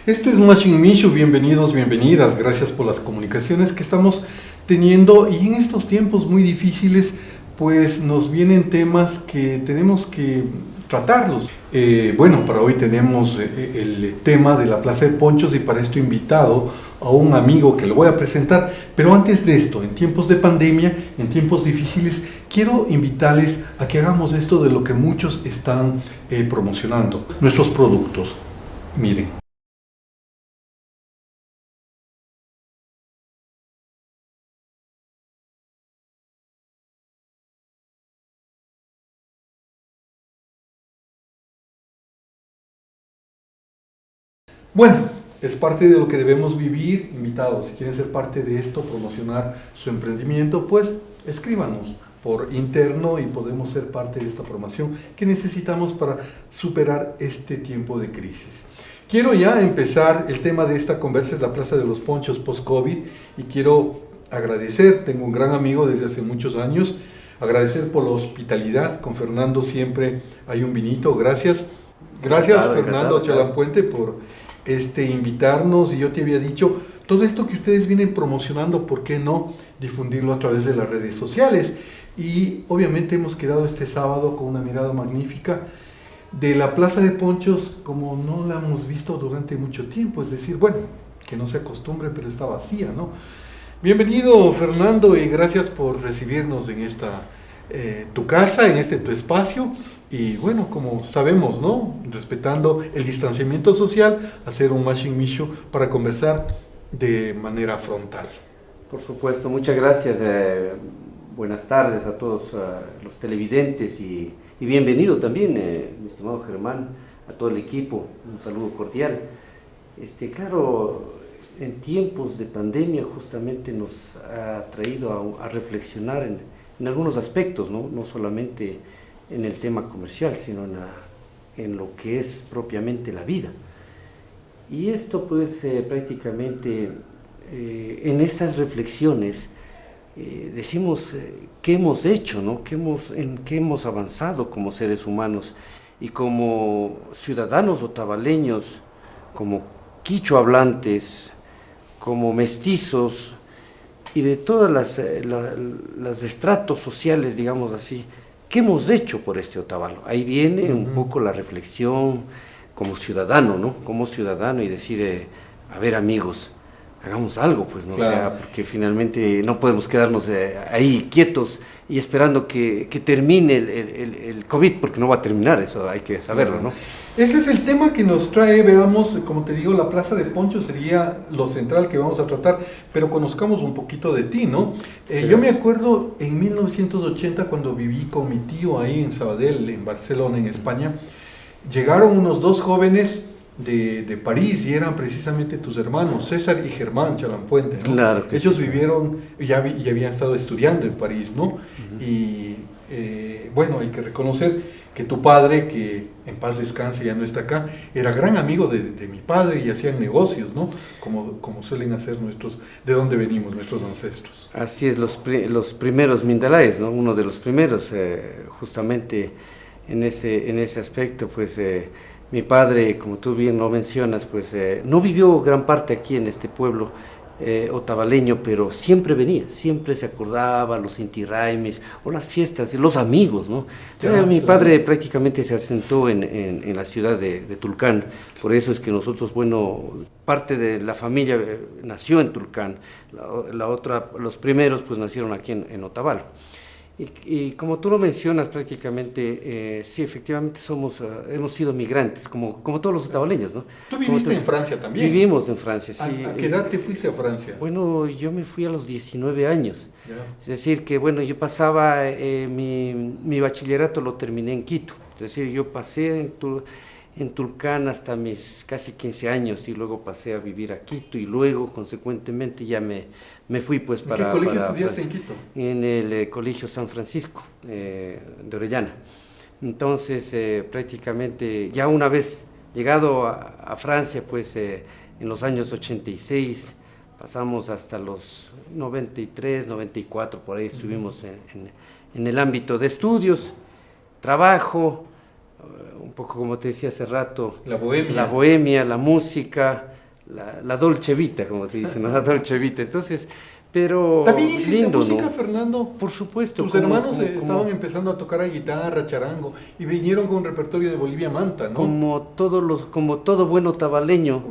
Esto es Machine Mishu, bienvenidos, bienvenidas, gracias por las comunicaciones que estamos teniendo y en estos tiempos muy difíciles pues nos vienen temas que tenemos que tratarlos. Bueno, para hoy tenemos el tema de la Plaza de Ponchos y para esto invitado a un amigo que lo voy a presentar, pero antes de esto, en tiempos de pandemia, en tiempos difíciles, quiero invitarles a que hagamos esto de lo que muchos están promocionando, nuestros productos. Miren. Bueno, es parte de lo que debemos vivir, invitados. Si quieren ser parte de esto, promocionar su emprendimiento, pues escríbanos por interno y podemos ser parte de esta promoción que necesitamos para superar este tiempo de crisis. Quiero ya empezar, el tema de esta conversa es la Plaza de los Ponchos post-COVID y quiero agradecer, tengo un gran amigo desde hace muchos años, agradecer por la hospitalidad, con Fernando siempre hay un vinito, gracias. Gracias Fernando Chalampuente por invitarnos, y yo te había dicho, todo esto que ustedes vienen promocionando, ¿por qué no difundirlo a través de las redes sociales? Y obviamente hemos quedado este sábado con una mirada magnífica de la Plaza de Ponchos como no la hemos visto durante mucho tiempo, es decir, bueno, que no se acostumbre, pero está vacía, ¿no? Bienvenido Fernando y gracias por recibirnos en esta tu casa, en tu espacio. Y bueno, como sabemos, ¿no? Respetando el distanciamiento social, hacer un Machine Mishu para conversar de manera frontal. Por supuesto, muchas gracias. Buenas tardes a todos los televidentes y bienvenido también, mi estimado Germán, a todo el equipo. Un saludo cordial. Claro, en tiempos de pandemia justamente nos ha traído a reflexionar en algunos aspectos, ¿no? No solamente en el tema comercial, sino en lo que es propiamente la vida. Y esto pues prácticamente en estas reflexiones decimos qué hemos hecho, ¿no? En qué hemos avanzado como seres humanos y como ciudadanos otavaleños, como quichua hablantes, como mestizos y de todas las estratos sociales, digamos así. ¿Qué hemos hecho por este Otavalo? Ahí viene un poco la reflexión como ciudadano, ¿no? Como ciudadano y decir, a ver amigos, hagamos algo, pues, ¿no? Claro. O sea, porque finalmente no podemos quedarnos ahí quietos y esperando que termine el COVID, porque no va a terminar, eso hay que saberlo, ¿no? Ese es el tema que nos trae, veamos, como te digo, la Plaza de Ponchos sería lo central que vamos a tratar, pero conozcamos un poquito de ti, ¿no? Yo me acuerdo en 1980 cuando viví con mi tío ahí en Sabadell, en Barcelona, en España, llegaron unos dos jóvenes de París y eran precisamente tus hermanos, César y Germán Chalampuente, ¿no? Claro que ellos sí, vivieron, ya habían estado estudiando en París, ¿no? Y bueno, hay que reconocer que tu padre, que en paz descanse, ya no está acá, era gran amigo de mi padre y hacían negocios, ¿no? Como suelen hacer de dónde venimos, nuestros ancestros. Así es, los primeros Mindalaes, ¿no? Uno de los primeros, justamente en ese aspecto, pues mi padre, como tú bien lo mencionas, pues no vivió gran parte aquí en este pueblo otavaleño, pero siempre venía, siempre se acordaba los inti-raymis o las fiestas, los amigos, ¿no? Claro, mi padre prácticamente se asentó en la ciudad de Tulcán, por eso es que nosotros, bueno, parte de la familia nació en Tulcán, los primeros pues nacieron aquí en Otavalo. Y como tú lo mencionas prácticamente, sí, efectivamente hemos sido migrantes, como todos los otavaleños, ¿no? ¿Tú viviste en Francia también? Vivimos en Francia, sí. ¿A qué edad te fuiste a Francia? Bueno, yo me fui a los 19 años. Yeah. Es decir, que bueno, yo pasaba, mi bachillerato lo terminé en Quito. Es decir, yo pasé en Tulcán hasta mis casi 15 años y luego pasé a vivir a Quito y luego, consecuentemente, ya me fui pues para... ¿En qué colegio estudiaste en Quito? En el Colegio San Francisco de Orellana. Entonces, prácticamente, ya una vez llegado a Francia, pues en los años 86, pasamos hasta los 93, 94, por ahí estuvimos en el ámbito de estudios, trabajo, un poco como te decía hace rato, la bohemia, la música, la dolce vita, como se dice, ¿no? La dolce vita. Entonces, pero también hiciste lindo, música, ¿no? Fernando. Por supuesto. Tus hermanos estaban empezando a tocar a guitarra, charango, y vinieron con un repertorio de Bolivia Manta, ¿no? Como todo bueno tabaleño,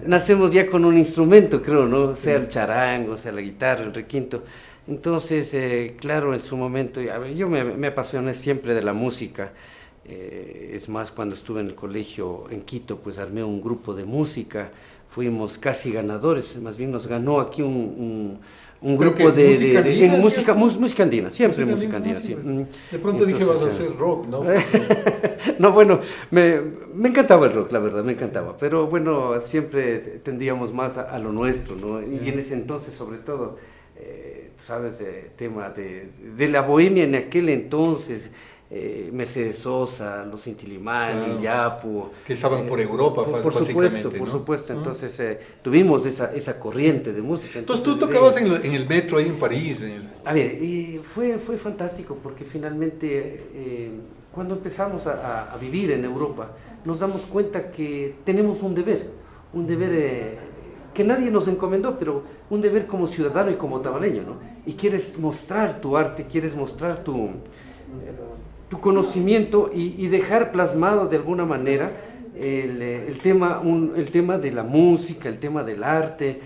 nacemos ya con un instrumento, creo, ¿no? Sea el charango, sea la guitarra, el requinto. Entonces, claro, en su momento, a ver, yo me apasioné siempre de la música. Es más, cuando estuve en el colegio en Quito, pues armé un grupo de música, fuimos casi ganadores, más bien nos ganó aquí un grupo de música andina, siempre música andina. Sí. De pronto entonces, dije, vas a hacer rock, ¿no? No, bueno, me encantaba el rock, la verdad, me encantaba, pero bueno, siempre tendíamos más a lo nuestro, ¿no? Y en ese entonces, sobre todo, sabes, tema de la bohemia en aquel entonces, Mercedes Sosa, los Inti Illimani, Yapu, que estaban por Europa, por supuesto, ¿no? Entonces tuvimos esa corriente de música. Entonces tú tocabas en el metro ahí en París. A ver, y fue fantástico porque finalmente cuando empezamos a vivir en Europa nos damos cuenta que tenemos un deber que nadie nos encomendó, pero un deber como ciudadano y como tabaleño, ¿no? Y quieres mostrar tu arte, quieres mostrar tu conocimiento y dejar plasmado de alguna manera el tema de la música, el tema del arte,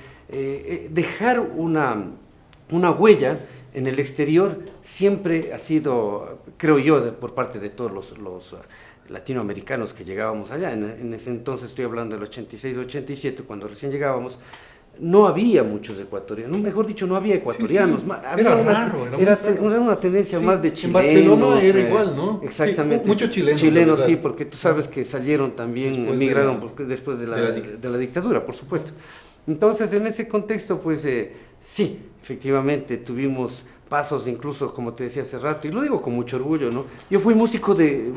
dejar una huella en el exterior siempre ha sido, creo yo, por parte de todos los latinoamericanos que llegábamos allá. En ese entonces, estoy hablando del 86, 87, cuando recién llegábamos, no había muchos ecuatorianos, mejor dicho, no había ecuatorianos. Sí, sí. Era una tendencia más de chilenos. En Barcelona era igual, ¿no? Exactamente. Sí, muchos chilenos. Chilenos, sí, porque tú sabes que salieron también, emigraron después de la dictadura, por supuesto. Entonces, en ese contexto, pues sí, efectivamente, tuvimos pasos incluso, como te decía hace rato, y lo digo con mucho orgullo, ¿no? Yo fui músico de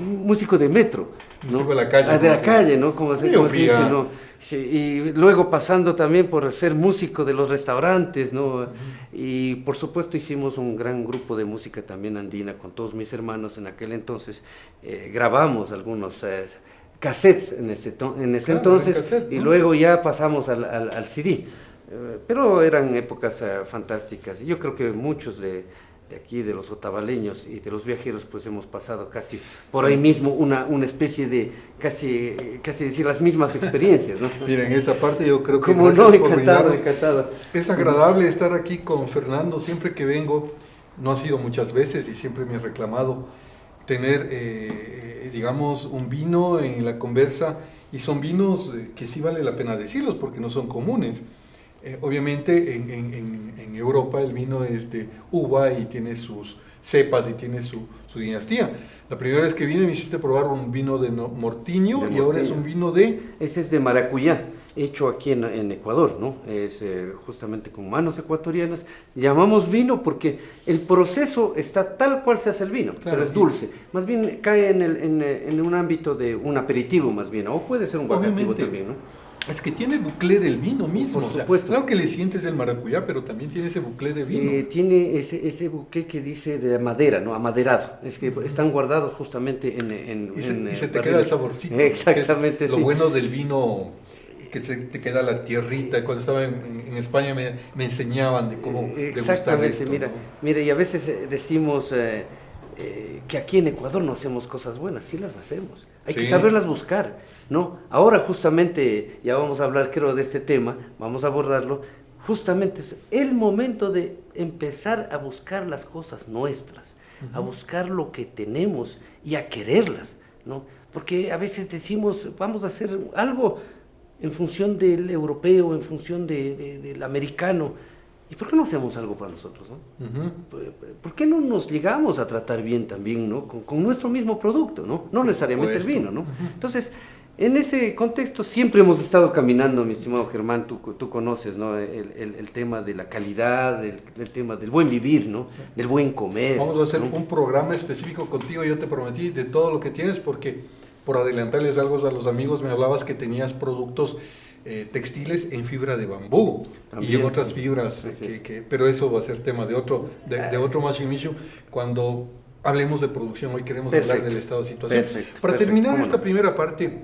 metro, ¿no? Músico de la calle. De la calle, ¿no? Como se dice, ¿no? Sí, y luego pasando también por ser músico de los restaurantes, ¿no? Y por supuesto hicimos un gran grupo de música también andina con todos mis hermanos en aquel entonces. Grabamos algunos cassettes en ese entonces, cassette, ¿no? Y luego ya pasamos al CD. Pero eran épocas fantásticas, y yo creo que muchos de aquí, de los otavaleños y de los viajeros, pues hemos pasado casi por ahí mismo una especie de, casi decir, las mismas experiencias, ¿no? Mira, en esa parte yo creo que como no, encantado. Es agradable estar aquí con Fernando. Siempre que vengo, no ha sido muchas veces y siempre me he reclamado tener, digamos, un vino en la conversa, y son vinos que sí vale la pena decirlos porque no son comunes. Obviamente en Europa el vino es de uva y tiene sus cepas y tiene su dinastía. La primera vez que vine me hiciste probar un vino de Mortiño, y ahora es un vino de... Ese es de maracuyá, hecho aquí en Ecuador, ¿no? Es justamente con manos ecuatorianas. Llamamos vino porque el proceso está tal cual se hace el vino, claro, pero es dulce. Más bien cae en un ámbito de un aperitivo, más bien, o puede ser un guacativo también, ¿no? Es que tiene el buclé del vino mismo. Por supuesto. Claro que le sientes el maracuyá, pero también tiene ese buclé de vino. Tiene ese buclé que dice de madera, ¿no? Amaderado. Es que están guardados justamente y se te queda el saborcito. Exactamente, lo bueno del vino, que te queda la tierrita. Cuando estaba en España me enseñaban de cómo degustar esto. Mira, y a veces decimos que aquí en Ecuador no hacemos cosas buenas. Sí las hacemos. Hay que saberlas buscar, ¿no? Ahora justamente, ya vamos a hablar, creo, de este tema, vamos a abordarlo. Justamente es el momento de empezar a buscar las cosas nuestras, a buscar lo que tenemos y a quererlas, ¿no? Porque a veces decimos, vamos a hacer algo en función del europeo, en función del americano. ¿Y por qué no hacemos algo para nosotros, no? ¿Por qué no nos llegamos a tratar bien también, ¿no? Con nuestro mismo producto, ¿no? No necesariamente el vino, ¿no? Entonces, en ese contexto siempre hemos estado caminando, mi estimado Germán, tú conoces, ¿no? El tema de la calidad, el tema del buen vivir, ¿no? Del buen comer. Vamos a hacer un programa específico contigo, yo te prometí, de todo lo que tienes, porque por adelantarles algo a los amigos, me hablabas que tenías productos textiles en fibra de bambú. También, y en otras fibras, pero eso va a ser tema de otro Machine Mission, cuando hablemos de producción. Hoy queremos Perfecto. hablar del estado de situación. Perfecto, Para perfecto, terminar cómo esta no. primera parte,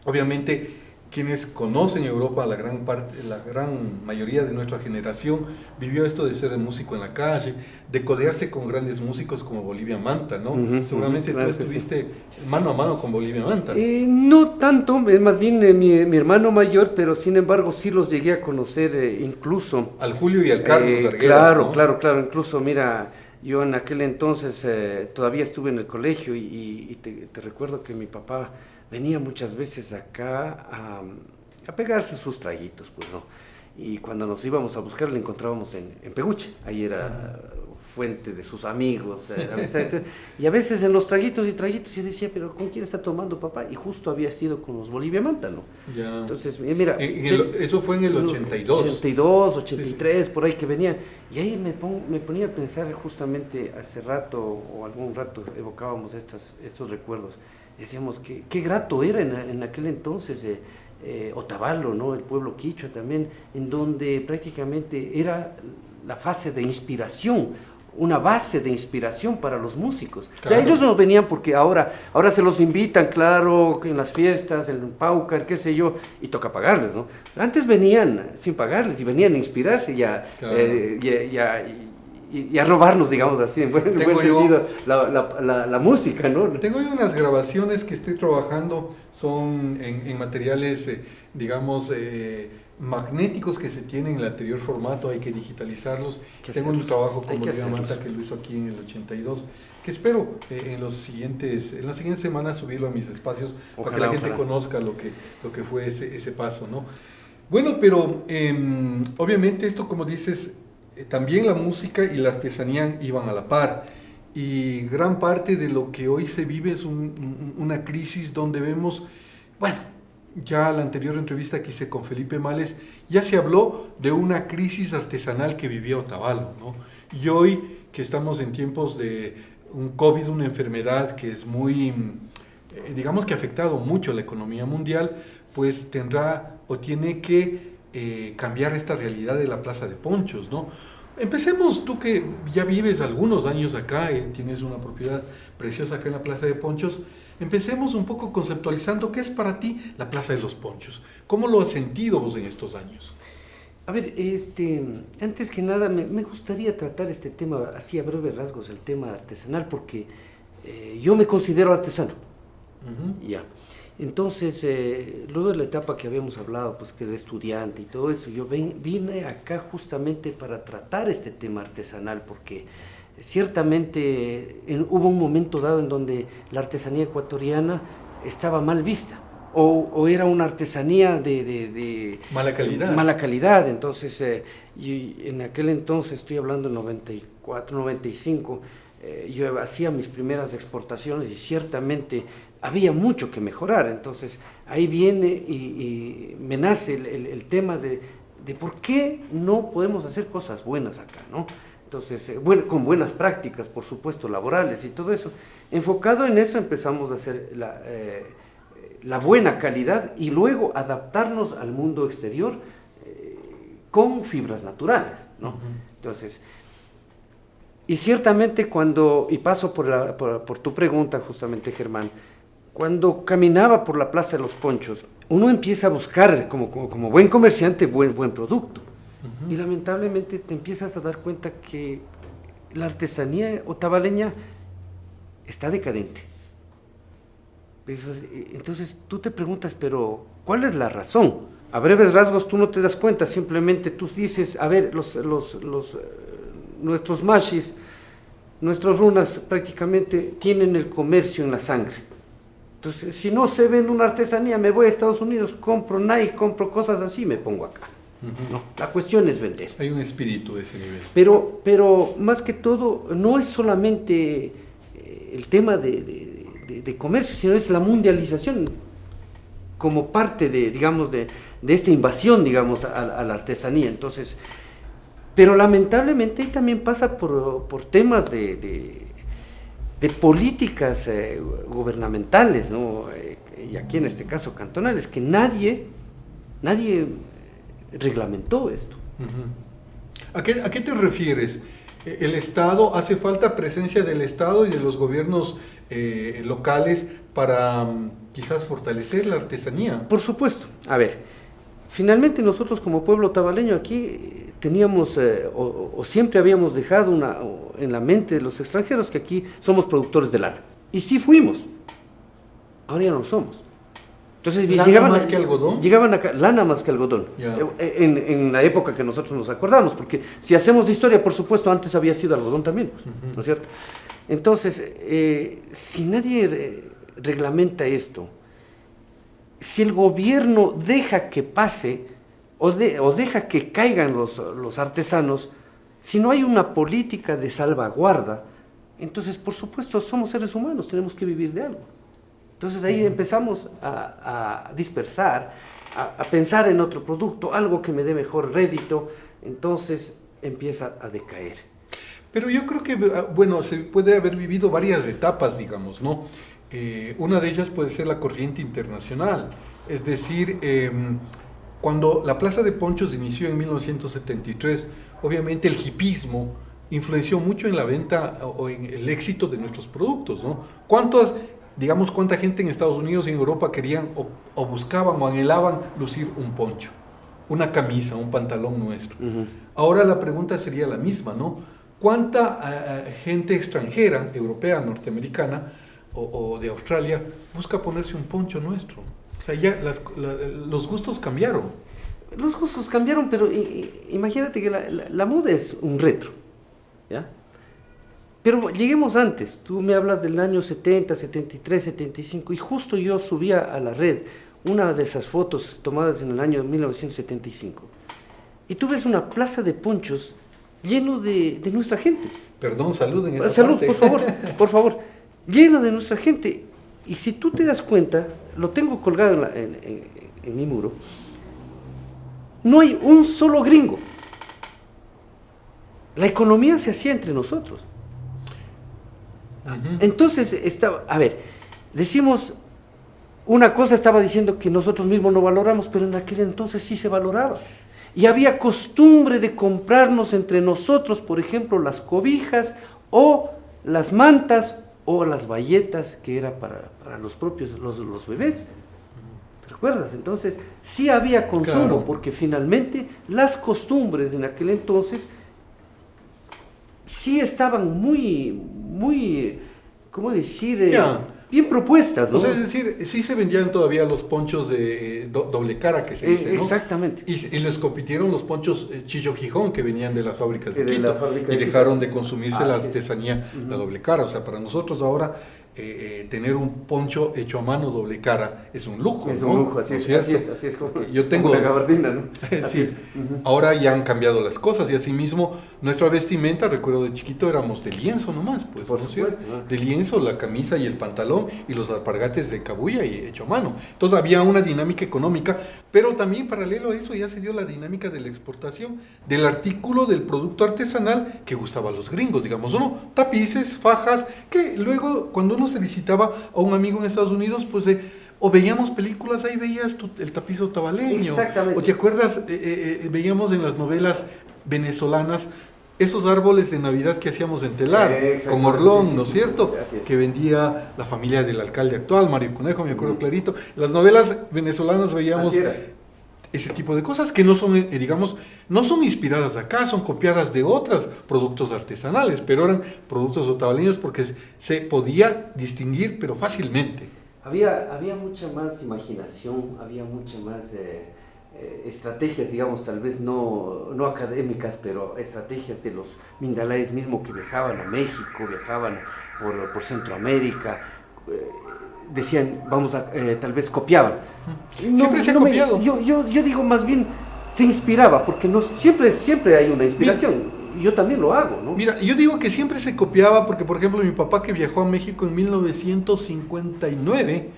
obviamente quienes conocen Europa, la gran mayoría de nuestra generación vivió esto de ser músico en la calle, de codearse con grandes músicos como Bolivia Manta, ¿no? Seguramente claro tú que sí. estuviste mano a mano con Bolivia Manta. No tanto, más bien mi hermano mayor, pero sin embargo sí los llegué a conocer incluso. Al Julio y al Carlos Arguedas, Claro, ¿no? claro, incluso mira, yo en aquel entonces todavía estuve en el colegio y te recuerdo que mi papá venía muchas veces acá a pegarse sus traguitos, pues no. Y cuando nos íbamos a buscar le encontrábamos en Peguche, ahí era fuente de sus amigos, y a veces en los traguitos yo decía, pero ¿con quién está tomando papá? Y justo había sido con los Bolivia Manta, ¿no? Ya. Entonces, mira, Eso fue en el 82. 82, 83, Sí. por ahí que venían. Y ahí me ponía a pensar justamente hace rato, o algún rato evocábamos estos recuerdos. Decíamos que qué grato era en aquel entonces Otavalo, ¿no? El pueblo quichua también, en donde prácticamente era la fase de inspiración, una base de inspiración para los músicos. Claro. O sea, ellos no venían porque ahora se los invitan, claro, en las fiestas, en Paucar, qué sé yo, y toca pagarles, ¿no? Antes venían sin pagarles y venían a inspirarse Claro. y a robarnos, digamos así, en buen sentido, la música, ¿no? Tengo yo unas grabaciones que estoy trabajando, son en materiales, digamos, magnéticos que se tienen en el anterior formato, hay que digitalizarlos. Tengo un trabajo con Bolivia Manta que lo hizo aquí en el 82, que espero en las siguientes semanas subirlo a mis espacios, para que la gente conozca lo que fue ese paso, ¿no? Bueno, pero obviamente esto, como dices, también la música y la artesanía iban a la par, y gran parte de lo que hoy se vive es una crisis donde vemos, bueno, ya la anterior entrevista que hice con Felipe Males, ya se habló de una crisis artesanal que vivía Otavalo, ¿no? Y hoy que estamos en tiempos de un COVID, una enfermedad que es muy, digamos que ha afectado mucho a la economía mundial, pues tendrá o tiene que cambiar esta realidad de la Plaza de Ponchos, ¿no? Empecemos, tú que ya vives algunos años acá y tienes una propiedad preciosa acá en la Plaza de Ponchos, empecemos un poco conceptualizando qué es para ti la Plaza de los Ponchos. ¿Cómo lo has sentido vos en estos años? A ver, antes que nada me gustaría tratar este tema así a breves rasgos, el tema artesanal, porque yo me considero artesano. Ya. Entonces, luego de la etapa que habíamos hablado, pues que de estudiante y todo eso, yo vine acá justamente para tratar este tema artesanal, porque ciertamente hubo un momento dado en donde la artesanía ecuatoriana estaba mal vista, o era una artesanía de mala calidad. Mala calidad. Entonces, y en aquel entonces, estoy hablando de 94, 95, yo hacía mis primeras exportaciones y ciertamente había mucho que mejorar. Entonces ahí viene y me nace el tema de por qué no podemos hacer cosas buenas acá, ¿no? Entonces, bueno, con buenas prácticas, por supuesto, laborales y todo eso. Enfocado en eso empezamos a hacer la buena calidad y luego adaptarnos al mundo exterior con fibras naturales, ¿no? Entonces, y ciertamente y paso por tu pregunta justamente, Germán, cuando caminaba por la Plaza de los Ponchos, uno empieza a buscar, como buen comerciante, buen producto. Y lamentablemente te empiezas a dar cuenta que la artesanía otavaleña está decadente. Entonces tú te preguntas, pero ¿cuál es la razón? A breves rasgos tú no te das cuenta, simplemente tú dices, a ver, nuestros mashis, nuestros runas prácticamente tienen el comercio en la sangre. Entonces, si no se vende una artesanía, me voy a Estados Unidos, compro Nike, compro cosas así y me pongo acá. No, la cuestión es vender. Hay un espíritu de ese nivel. Pero más que todo, no es solamente el tema de comercio, sino es la mundialización como parte de esta invasión, digamos, a la artesanía. Entonces, pero lamentablemente también pasa por temas de políticas gubernamentales, ¿no? Y aquí en este caso cantonales, que nadie reglamentó esto. ¿A qué te refieres? El Estado, hace falta presencia del Estado y de los gobiernos locales para quizás fortalecer la artesanía. Por supuesto. A ver, finalmente nosotros como pueblo tabaleño aquí teníamos o siempre habíamos dejado en la mente de los extranjeros que aquí somos productores de lana. Y sí fuimos, ahora ya no somos. Entonces ¿Lana más que algodón? Llegaban acá, lana más que algodón, en la época que nosotros nos acordamos, porque si hacemos de historia, por supuesto, antes había sido algodón también, pues, ¿no es cierto? Entonces, si nadie reglamenta esto, si el gobierno deja que pase o deja que caigan los artesanos, si no hay una política de salvaguarda, entonces, por supuesto, somos seres humanos, tenemos que vivir de algo. Entonces ahí empezamos a dispersar, a pensar en otro producto, algo que me dé mejor rédito, entonces empieza a decaer. Pero yo creo que, bueno, se puede haber vivido varias etapas, digamos, ¿no? Una de ellas puede ser la corriente internacional, es decir, cuando la Plaza de Ponchos inició en 1973, obviamente el hipismo influenció mucho en la venta o en el éxito de nuestros productos, ¿no? ¿Cuánta gente en Estados Unidos y en Europa querían o buscaban o anhelaban lucir un poncho, una camisa, un pantalón nuestro? Ahora la pregunta sería la misma, ¿no? ¿Cuánta gente extranjera, europea, norteamericana o de Australia busca ponerse un poncho nuestro? O sea, ya los gustos cambiaron. Los gustos cambiaron, pero imagínate que la moda es un retro, ¿ya? Pero lleguemos antes, tú me hablas del año 70, 73, 75, y justo yo subía a la red una de esas fotos tomadas en el año 1975. Y tú ves una plaza de ponchos lleno de nuestra gente. Perdón, saluden esa Salud, parte. por favor. Lleno de nuestra gente. Y si tú te das cuenta, lo tengo colgado en mi muro, no hay un solo gringo. La economía se hacía entre nosotros. Entonces, decimos, una cosa estaba diciendo que nosotros mismos no valoramos, pero en aquel entonces sí se valoraba. Y había costumbre de comprarnos entre nosotros, por ejemplo, las cobijas o las mantas o las bayetas que era para los propios, los bebés. ¿Te recuerdas? Entonces, sí había consumo, claro, porque finalmente las costumbres en aquel entonces sí estaban muy, ¿cómo decir? Bien propuestas, ¿no? O sea, es decir, sí se vendían todavía los ponchos de doble cara, que se dice, ¿no? Exactamente. Y les compitieron los ponchos Chillo Gijón, que venían de las fábricas de Quito, y dejaron de consumirse la artesanía, la doble cara. O sea, para nosotros ahora tener un poncho hecho a mano doble cara es un lujo, es ¿no? un lujo, así es como yo tengo una gabardina, ¿no? Sí, ahora ya han cambiado las cosas y asimismo nuestra vestimenta, recuerdo de chiquito éramos de lienzo nomás, pues, por supuesto, ¿no? De lienzo, la camisa y el pantalón y los alpargates de cabuya y hecho a mano. Entonces había una dinámica económica, pero también paralelo a eso ya se dio la dinámica de la exportación del artículo, del producto artesanal que gustaba a los gringos, digamos, ¿no? Tapices, fajas, que luego cuando uno se visitaba a un amigo en Estados Unidos, pues o veíamos películas, ahí veías el tapizo tabaleño. Exactamente. O te acuerdas, veíamos en las novelas venezolanas esos árboles de Navidad que hacíamos en telar, con Orlón, ¿no es cierto? Sí, que vendía la familia del alcalde actual, Mario Conejo, me acuerdo clarito. Las novelas venezolanas veíamos ese tipo de cosas que no son, digamos, no son inspiradas acá, son copiadas de otros productos artesanales, pero eran productos otavaleños porque se podía distinguir, pero fácilmente. Había mucha más imaginación, había mucha más estrategias, digamos, tal vez no académicas, pero estrategias de los mindalayes mismos que viajaban a México, viajaban por Centroamérica, decían, tal vez copiaban. Siempre se ha copiado. Yo digo más bien, se inspiraba, porque siempre hay una inspiración. Yo también lo hago, ¿no? Mira, yo digo que siempre se copiaba porque, por ejemplo, mi papá que viajó a México en 1959,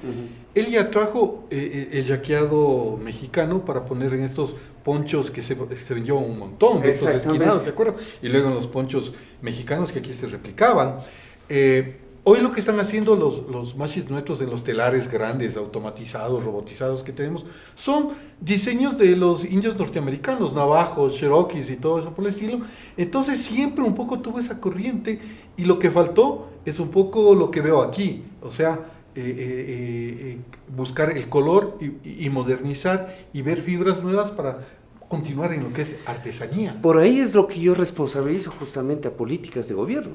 él ya trajo el yaqueado mexicano para poner en estos ponchos que se vendió un montón de estos esquinados, ¿de acuerdo? Y luego en los ponchos mexicanos que aquí se replicaban. Hoy lo que están haciendo los mashis nuestros en los telares grandes, automatizados, robotizados que tenemos, son diseños de los indios norteamericanos, navajos, cherokees y todo eso por el estilo. Entonces siempre un poco tuvo esa corriente y lo que faltó es un poco lo que veo aquí, o sea, buscar el color y modernizar y ver fibras nuevas para continuar en lo que es artesanía. Por ahí es lo que yo responsabilizo justamente a políticas de gobierno.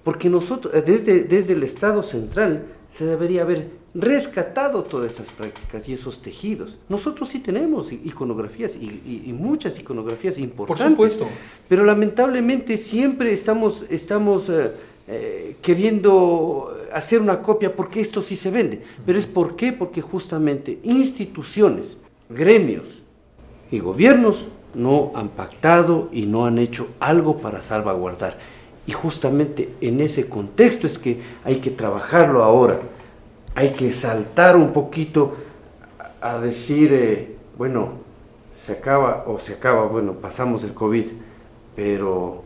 Porque nosotros, desde el Estado central, se debería haber rescatado todas esas prácticas y esos tejidos. Nosotros sí tenemos iconografías y muchas iconografías importantes. Por supuesto. Pero lamentablemente siempre estamos queriendo hacer una copia porque esto sí se vende. Pero es ¿por qué? Porque justamente instituciones, gremios y gobiernos no han pactado y no han hecho algo para salvaguardar. Y justamente en ese contexto es que hay que trabajarlo ahora. Hay que saltar un poquito a decir, bueno, se acaba, bueno, pasamos el COVID, pero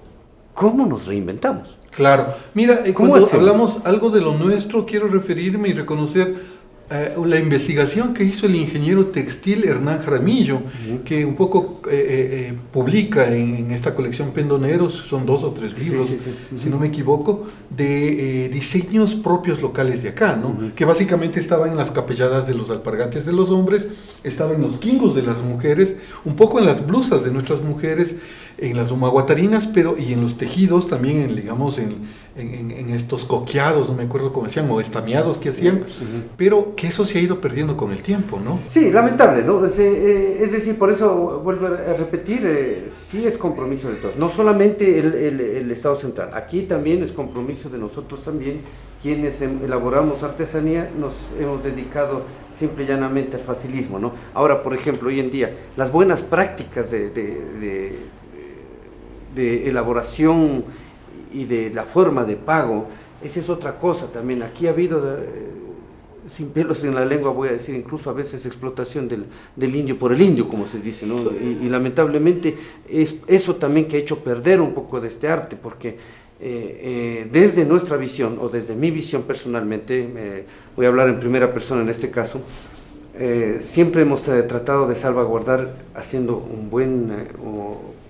¿cómo nos reinventamos? Claro. Mira, cuando hablamos algo de lo nuestro, quiero referirme y reconocer la investigación que hizo el ingeniero textil Hernán Jaramillo, que un poco publica en esta colección Pendoneros, son 2 o 3 libros, si no me equivoco, de diseños propios locales de acá, ¿no? Que básicamente estaban en las capelladas de los alpargates de los hombres, estaban en los quingos de las mujeres, un poco en las blusas de nuestras mujeres, en las humaguatarinas, pero y en los tejidos también, digamos, en estos coqueados, no me acuerdo cómo decían, o estameados que hacían, pero que eso se ha ido perdiendo con el tiempo, ¿no? Sí, lamentable, ¿no? Es decir, por eso vuelvo a repetir, sí es compromiso de todos, no solamente el Estado central, aquí también es compromiso de nosotros también, quienes elaboramos artesanía, nos hemos dedicado simple y llanamente al facilismo, ¿no? Ahora, por ejemplo, hoy en día, las buenas prácticas de elaboración y de la forma de pago, esa es otra cosa también. Aquí ha habido, sin pelos en la lengua voy a decir, incluso a veces explotación del indio por el indio, como se dice, ¿no? Y lamentablemente es eso también que ha hecho perder un poco de este arte, porque desde nuestra visión, o desde mi visión personalmente, voy a hablar en primera persona en este caso, siempre hemos tratado de salvaguardar haciendo un buen,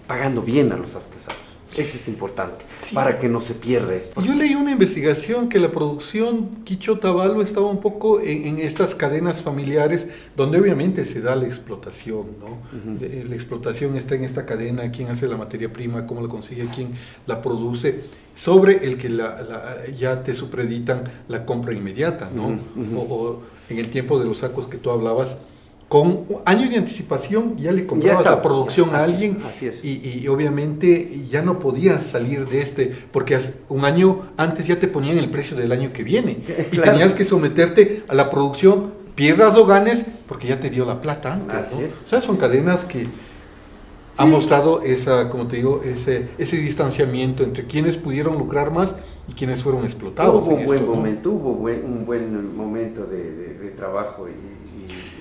pagando bien a los artesanos. Eso es importante, sí, para que no se pierda esto. Yo leí una investigación que la producción Quichotavalo estaba un poco en estas cadenas familiares, donde obviamente se da la explotación, ¿no? La explotación está en esta cadena, quién hace la materia prima, cómo la consigue, quién la produce, sobre el que ya te supeditan la compra inmediata, ¿no? O en el tiempo de los sacos que tú hablabas, con años de anticipación ya le comprabas la producción a alguien, y obviamente ya no podías salir de porque un año antes ya te ponían el precio del año que viene, y tenías que someterte a la producción, pierdas o ganes, porque ya te dio la plata antes, ¿no? O sea, son cadenas que han mostrado como te digo, ese distanciamiento entre quienes pudieron lucrar más y quienes fueron explotados. Hubo un buen momento de trabajo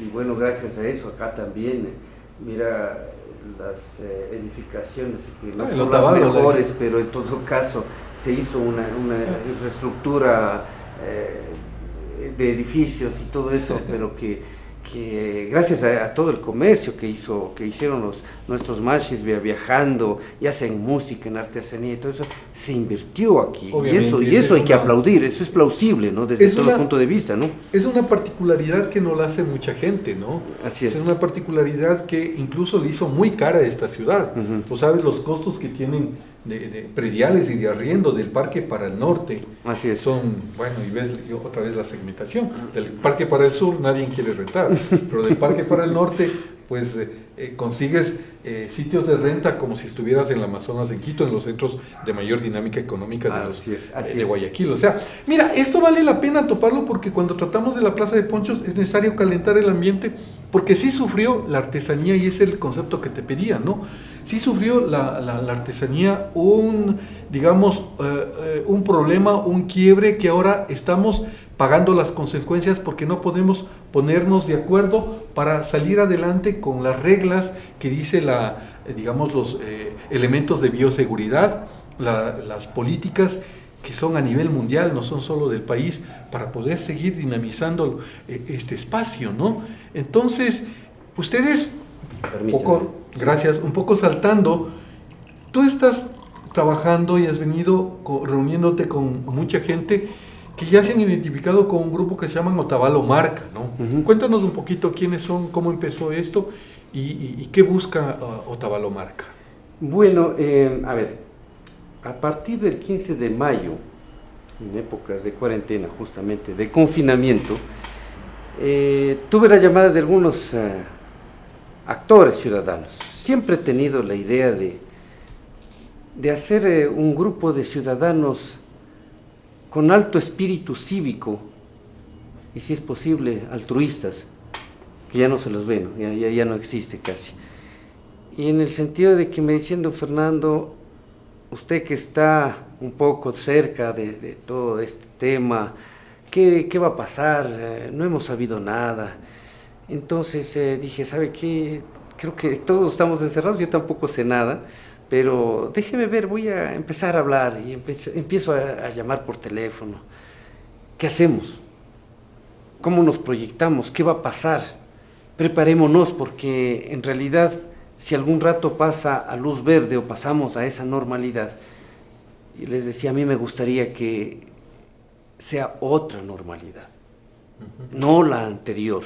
y bueno, gracias a eso acá también, mira, las edificaciones que no son las mejores, pero en todo caso se hizo una infraestructura de edificios y todo eso, pero que gracias a todo el comercio que hicieron nuestros mashis viajando, ya sea en música, en artesanía y todo eso, se invirtió aquí. Y eso hay que aplaudir, eso es plausible, ¿no? Desde todo punto de vista, ¿no? Es una particularidad que no la hace mucha gente, ¿no? Así es. Es una particularidad que incluso le hizo muy cara a esta ciudad. Tú sabes los costos que tienen de prediales y de arriendo del parque para el norte. Así es. Son, bueno, y ves otra vez la segmentación. Del parque para el sur nadie quiere rentar, pero del parque para el norte, pues consigues sitios de renta como si estuvieras en el Amazonas, en Quito, en los centros de mayor dinámica económica de Guayaquil. O sea, mira, esto vale la pena toparlo porque cuando tratamos de la Plaza de Ponchos es necesario calentar el ambiente, porque sí sufrió la artesanía, y ese es el concepto que te pedía, ¿no? Sí sufrió la artesanía un problema, un quiebre que ahora estamos pagando las consecuencias porque no podemos ponernos de acuerdo para salir adelante con las reglas que dice los elementos de bioseguridad, las políticas que son a nivel mundial, no son solo del país, para poder seguir dinamizando este espacio, ¿no? Entonces, ustedes, un poco saltando, tú estás trabajando y has venido reuniéndote con mucha gente que ya se han identificado con un grupo que se llama Otavalo Marca, ¿no? Cuéntanos un poquito quiénes son, cómo empezó esto y qué busca Otavalo Marca. Bueno, a ver, a partir del 15 de mayo, en épocas de cuarentena justamente, de confinamiento, tuve la llamada de algunos actores ciudadanos. Siempre he tenido la idea de hacer un grupo de ciudadanos con alto espíritu cívico y, si es posible, altruistas, que ya no se los ven, ya no existe casi. Y en el sentido de que me decían, don Fernando, usted que está un poco cerca de todo este tema, ¿qué va a pasar? No hemos sabido nada. Entonces dije, ¿sabe qué? Creo que todos estamos encerrados, yo tampoco sé nada, pero déjeme ver, voy a empezar a hablar y empiezo a llamar por teléfono. ¿Qué hacemos? ¿Cómo nos proyectamos? ¿Qué va a pasar? Preparémonos, porque en realidad, si algún rato pasa a luz verde o pasamos a esa normalidad, y les decía, a mí me gustaría que sea otra normalidad, no la anterior,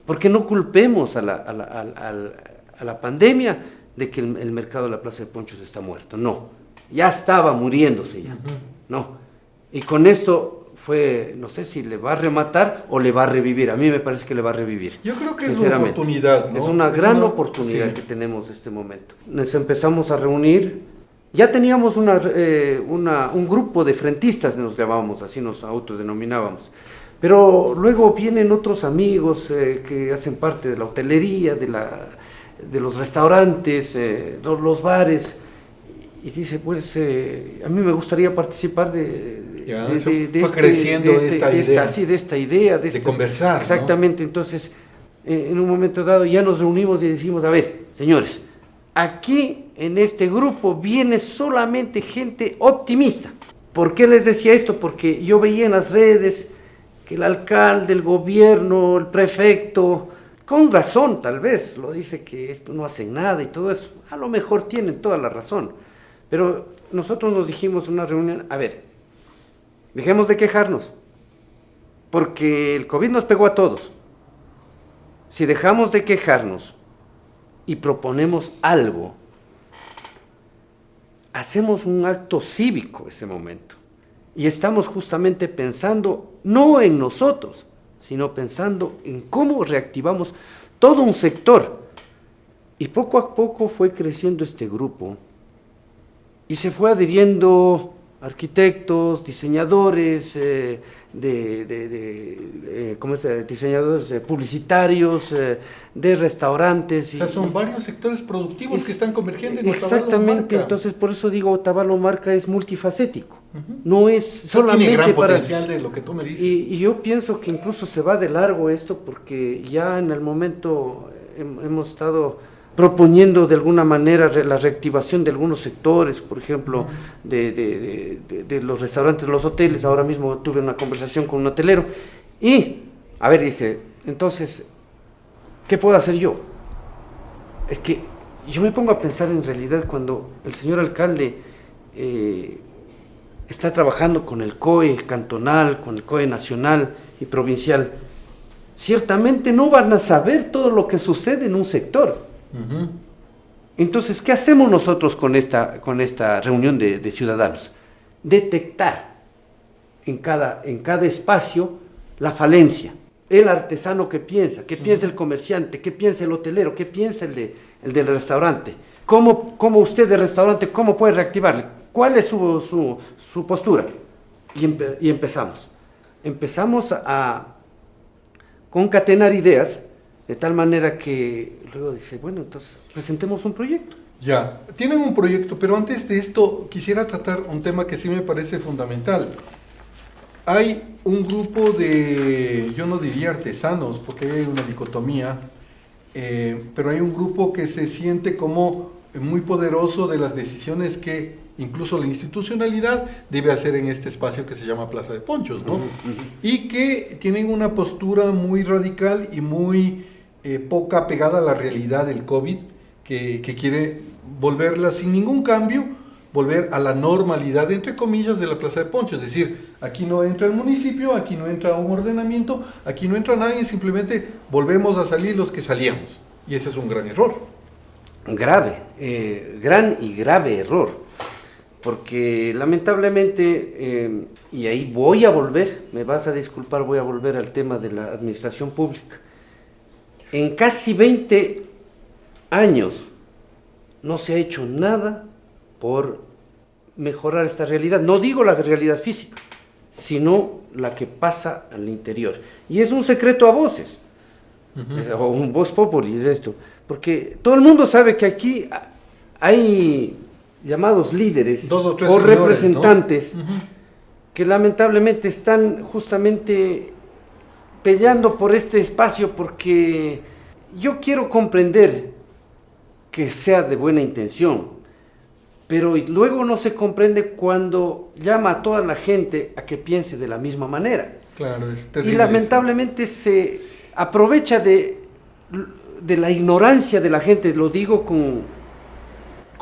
porque no culpemos a la pandemia de que el mercado de la Plaza de Ponchos está muerto, no, ya estaba muriéndose ya, no, y con esto fue, no sé si le va a rematar o le va a revivir, a mí me parece que le va a revivir. Yo creo que es una oportunidad, ¿no? Es una gran oportunidad que tenemos en este momento. Nos empezamos a reunir, ya teníamos un grupo de frentistas, nos llamábamos, así nos autodenominábamos, pero luego vienen otros amigos que hacen parte de la hotelería, de los restaurantes, los bares, y dice, pues, a mí me gustaría participar de esta idea. De conversar, exactamente, ¿no? Entonces, en un momento dado ya nos reunimos y decimos, a ver, señores, aquí en este grupo viene solamente gente optimista. ¿Por qué les decía esto? Porque yo veía en las redes que el alcalde, el gobierno, el prefecto, con razón tal vez, lo dice que esto no hacen nada y todo eso, a lo mejor tienen toda la razón. Pero nosotros nos dijimos en una reunión, a ver, dejemos de quejarnos, porque el COVID nos pegó a todos. Si dejamos de quejarnos y proponemos algo, hacemos un acto cívico ese momento. Y estamos justamente pensando, no en nosotros, sino pensando en cómo reactivamos todo un sector. Y poco a poco fue creciendo este grupo. Y se fue adhiriendo arquitectos, diseñadores, diseñadores publicitarios, de restaurantes. O sea, son varios sectores productivos que están convergiendo en exactamente, entonces por eso digo, Otavalo Marca es multifacético. No es solamente tiene gran para potencial de lo que tú me dices. Y yo pienso que incluso se va de largo esto, porque ya en el momento hemos estado proponiendo de alguna manera la reactivación de algunos sectores, por ejemplo, de los restaurantes, los hoteles. Ahora mismo tuve una conversación con un hotelero y, a ver, dice, entonces, ¿qué puedo hacer yo? Es que yo me pongo a pensar en realidad cuando el señor alcalde está trabajando con el COE cantonal, con el COE nacional y provincial, ciertamente no van a saber todo lo que sucede en un sector. Entonces, ¿qué hacemos nosotros con esta reunión de ciudadanos? Detectar en cada espacio la falencia, el artesano que piensa, qué piensa el comerciante, qué piensa el hotelero, qué piensa el del restaurante, cómo usted de restaurante, cómo puede reactivarle, cuál es su postura. Y empezamos a concatenar ideas, de tal manera que luego dice, bueno, entonces presentemos un proyecto. Ya, tienen un proyecto, pero antes de esto quisiera tratar un tema que sí me parece fundamental. Hay un grupo de, yo no diría artesanos, porque hay una dicotomía, pero hay un grupo que se siente como muy poderoso de las decisiones que incluso la institucionalidad debe hacer en este espacio que se llama Plaza de Ponchos, ¿no? Y que tienen una postura muy radical y muy poca apegada a la realidad del COVID, que quiere volverla sin ningún cambio, volver a la normalidad, entre comillas, de la Plaza de Ponchos. Es decir, aquí no entra el municipio, aquí no entra un ordenamiento, aquí no entra nadie, simplemente volvemos a salir los que salíamos. Y ese es un gran error. Gran y grave error, porque lamentablemente, y ahí voy a volver, me vas a disculpar, voy a volver al tema de la administración pública. En casi 20 años no se ha hecho nada por mejorar esta realidad. No digo la realidad física, sino la que pasa al interior. Y es un secreto a voces, o un voz populi es esto, porque todo el mundo sabe que aquí hay llamados líderes o señores, representantes, ¿no? Que lamentablemente están justamente peleando por este espacio, porque yo quiero comprender que sea de buena intención, pero luego no se comprende cuando llama a toda la gente a que piense de la misma manera. Claro, es terrible. Y lamentablemente eso se aprovecha de la ignorancia de la gente, lo digo con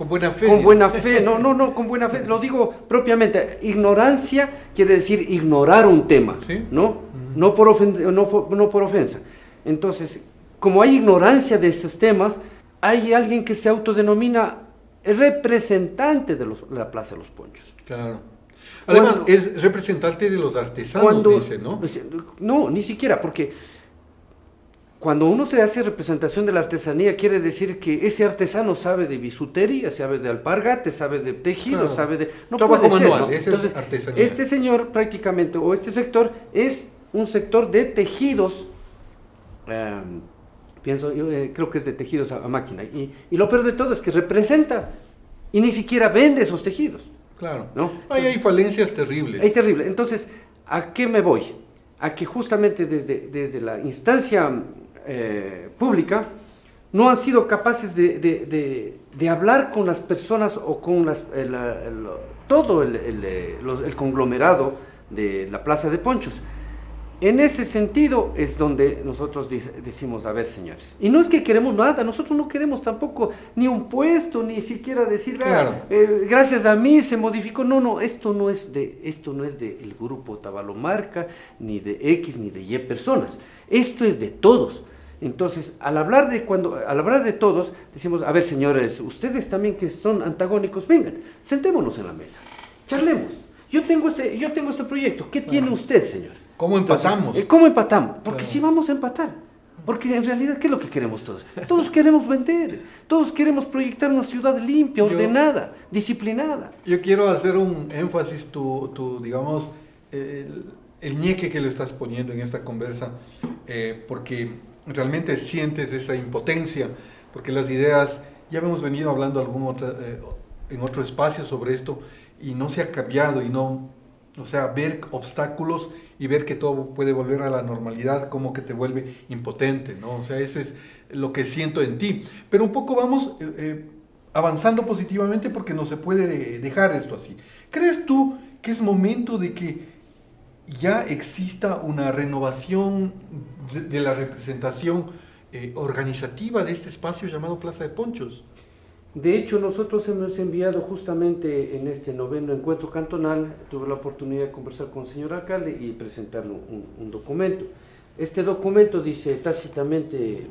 buena fe. Con buena fe, no, con buena fe, lo digo propiamente. Ignorancia quiere decir ignorar un tema, ¿sí? ¿No? No por ofensa. Entonces, como hay ignorancia de esos temas, hay alguien que se autodenomina representante de la Plaza de los Ponchos. Claro. Además, es representante de los artesanos, dice, ¿no? No, ni siquiera, porque cuando uno se hace representación de la artesanía, quiere decir que ese artesano sabe de bisutería, sabe de alpargate, sabe de tejido, claro, sabe de... No trabajo puede manual, ser, ¿no? Entonces, es artesanía. Este señor prácticamente, o este sector, es un sector de tejidos, creo que es de tejidos a máquina, y lo peor de todo es que representa, y ni siquiera vende esos tejidos. Claro, ¿no? Hay falencias terribles. Hay terrible. Entonces, ¿a qué me voy? A que justamente desde la instancia pública no han sido capaces de hablar con las personas o con todo el conglomerado de la Plaza de Ponchos. En ese sentido es donde nosotros decimos, a ver, señores, y no es que queremos nada, nosotros no queremos tampoco ni un puesto, ni siquiera decir, claro, gracias a mí se modificó, no, esto no es del grupo Tabalomarca, ni de X, ni de Y personas, esto es de todos. Entonces, al hablar de todos, decimos, a ver, señores, ustedes también que son antagónicos, vengan, sentémonos en la mesa, charlemos, yo tengo este proyecto, ¿qué tiene usted, señor? ¿Cómo empatamos? Entonces, ¿cómo empatamos? Porque sí vamos a empatar. Porque en realidad, ¿qué es lo que queremos todos? Todos queremos vender. Todos queremos proyectar una ciudad limpia, ordenada, disciplinada. Yo quiero hacer un énfasis, digamos, el ñeque que le estás poniendo en esta conversa, porque realmente sientes esa impotencia, porque las ideas, ya hemos venido hablando en otro espacio sobre esto, y no se ha cambiado, ver obstáculos y ver que todo puede volver a la normalidad, como que te vuelve impotente, ¿no? O sea, ese es lo que siento en ti. Pero un poco vamos avanzando positivamente, porque no se puede dejar esto así. ¿Crees tú que es momento de que ya exista una renovación de la representación organizativa de este espacio llamado Plaza de Ponchos? De hecho, nosotros hemos enviado justamente en este 9º encuentro cantonal, tuve la oportunidad de conversar con el señor alcalde y presentarle un documento. Este documento dice tácitamente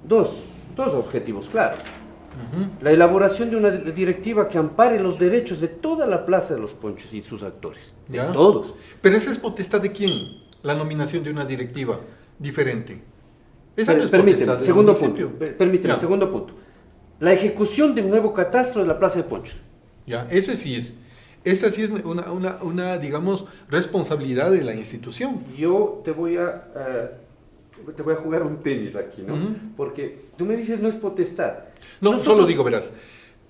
dos objetivos claros. La elaboración de una directiva que ampare los derechos de toda la Plaza de los Ponchos y sus actores, de todos. Pero esa es potestad de quién, la nominación de una directiva diferente. Esa no es potestad del municipio. Permíteme, segundo punto. La ejecución de un nuevo catastro de la Plaza de Ponchos. Ya, esa sí es una digamos, responsabilidad de la institución. Yo te voy a jugar un tenis aquí, ¿no? Porque tú me dices no es potestad. No, solo digo, verás,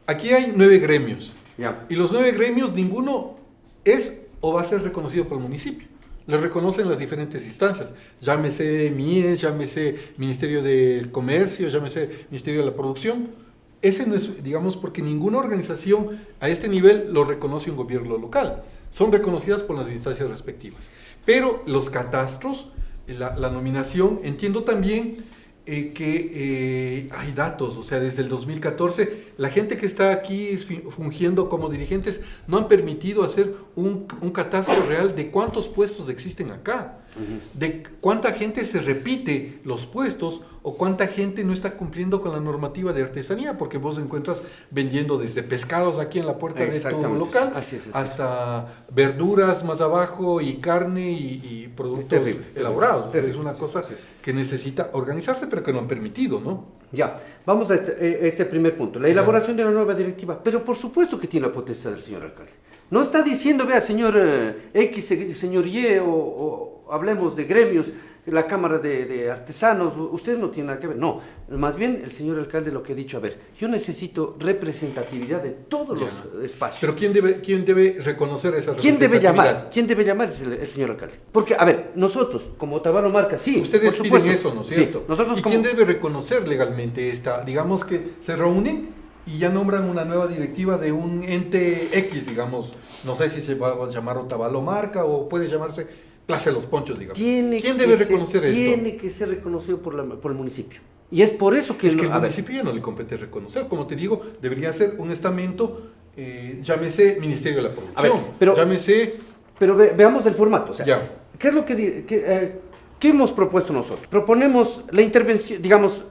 aquí hay 9 gremios. Ya. Y los 9 gremios, ninguno es o va a ser reconocido por el municipio. Les reconocen las diferentes instancias, llámese MIES, llámese Ministerio del Comercio, llámese Ministerio de la Producción. ese no es, digamos, porque ninguna organización a este nivel lo reconoce un gobierno local. Son reconocidas por las instancias respectivas. Pero los catastros, la nominación, entiendo también que hay datos, o sea, desde el 2014, la gente que está aquí fungiendo como dirigentes no han permitido hacer un catastro real de cuántos puestos existen acá, de cuánta gente se repite los puestos o cuánta gente no está cumpliendo con la normativa de artesanía, porque vos encuentras vendiendo desde pescados aquí en la puerta de tu local, hasta verduras más abajo y carne y productos elaborados. Es una cosa que necesita organizarse, pero que no han permitido, ¿no? Ya, vamos a este primer punto, la elaboración de la nueva directiva, pero por supuesto que tiene la potestad del señor alcalde. No está diciendo, vea, señor X, señor Y, o hablemos de gremios, la Cámara de Artesanos, ustedes no tienen nada que ver. No, más bien el señor alcalde lo que ha dicho, a ver, yo necesito representatividad de todos los espacios. Pero ¿quién debe reconocer esa representatividad? ¿Quién debe llamar? Es el señor alcalde. Porque, a ver, nosotros, como Otavalo Marca, sí, ustedes por supuesto, piden eso, ¿no es cierto? Sí, nosotros ¿Y quién debe reconocer legalmente esta? Digamos que se reúnen y ya nombran una nueva directiva de un ente X, digamos, no sé si se va a llamar Otavalo Marca o puede llamarse Plaza de los Ponchos, digamos. ¿Quién debe reconocer esto? Tiene que ser reconocido por el municipio. Y es por eso que... Es que el municipio ya no le compete reconocer. Como te digo, debería ser un estamento, llámese Ministerio de la Producción, llámese... Pero veamos el formato. O sea, ya. ¿Qué es lo que hemos propuesto nosotros? Proponemos la intervención, digamos,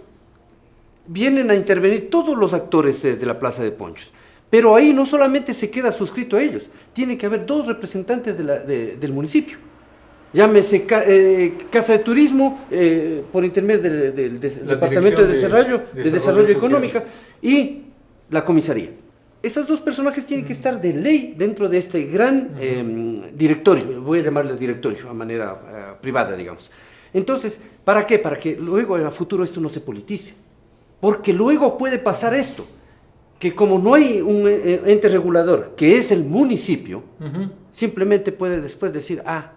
vienen a intervenir todos los actores de la Plaza de Ponchos. Pero ahí no solamente se queda suscrito a ellos, tiene que haber 2 representantes del municipio. Llámese Casa de Turismo, por intermedio del Departamento de Desarrollo Económico y la comisaría. Esos 2 personajes tienen que estar de ley dentro de este gran directorio, voy a llamarle directorio a manera privada, digamos. Entonces, ¿para qué? Para que luego a futuro esto no se politice. Porque luego puede pasar esto, que como no hay un ente regulador, que es el municipio, simplemente puede después decir, a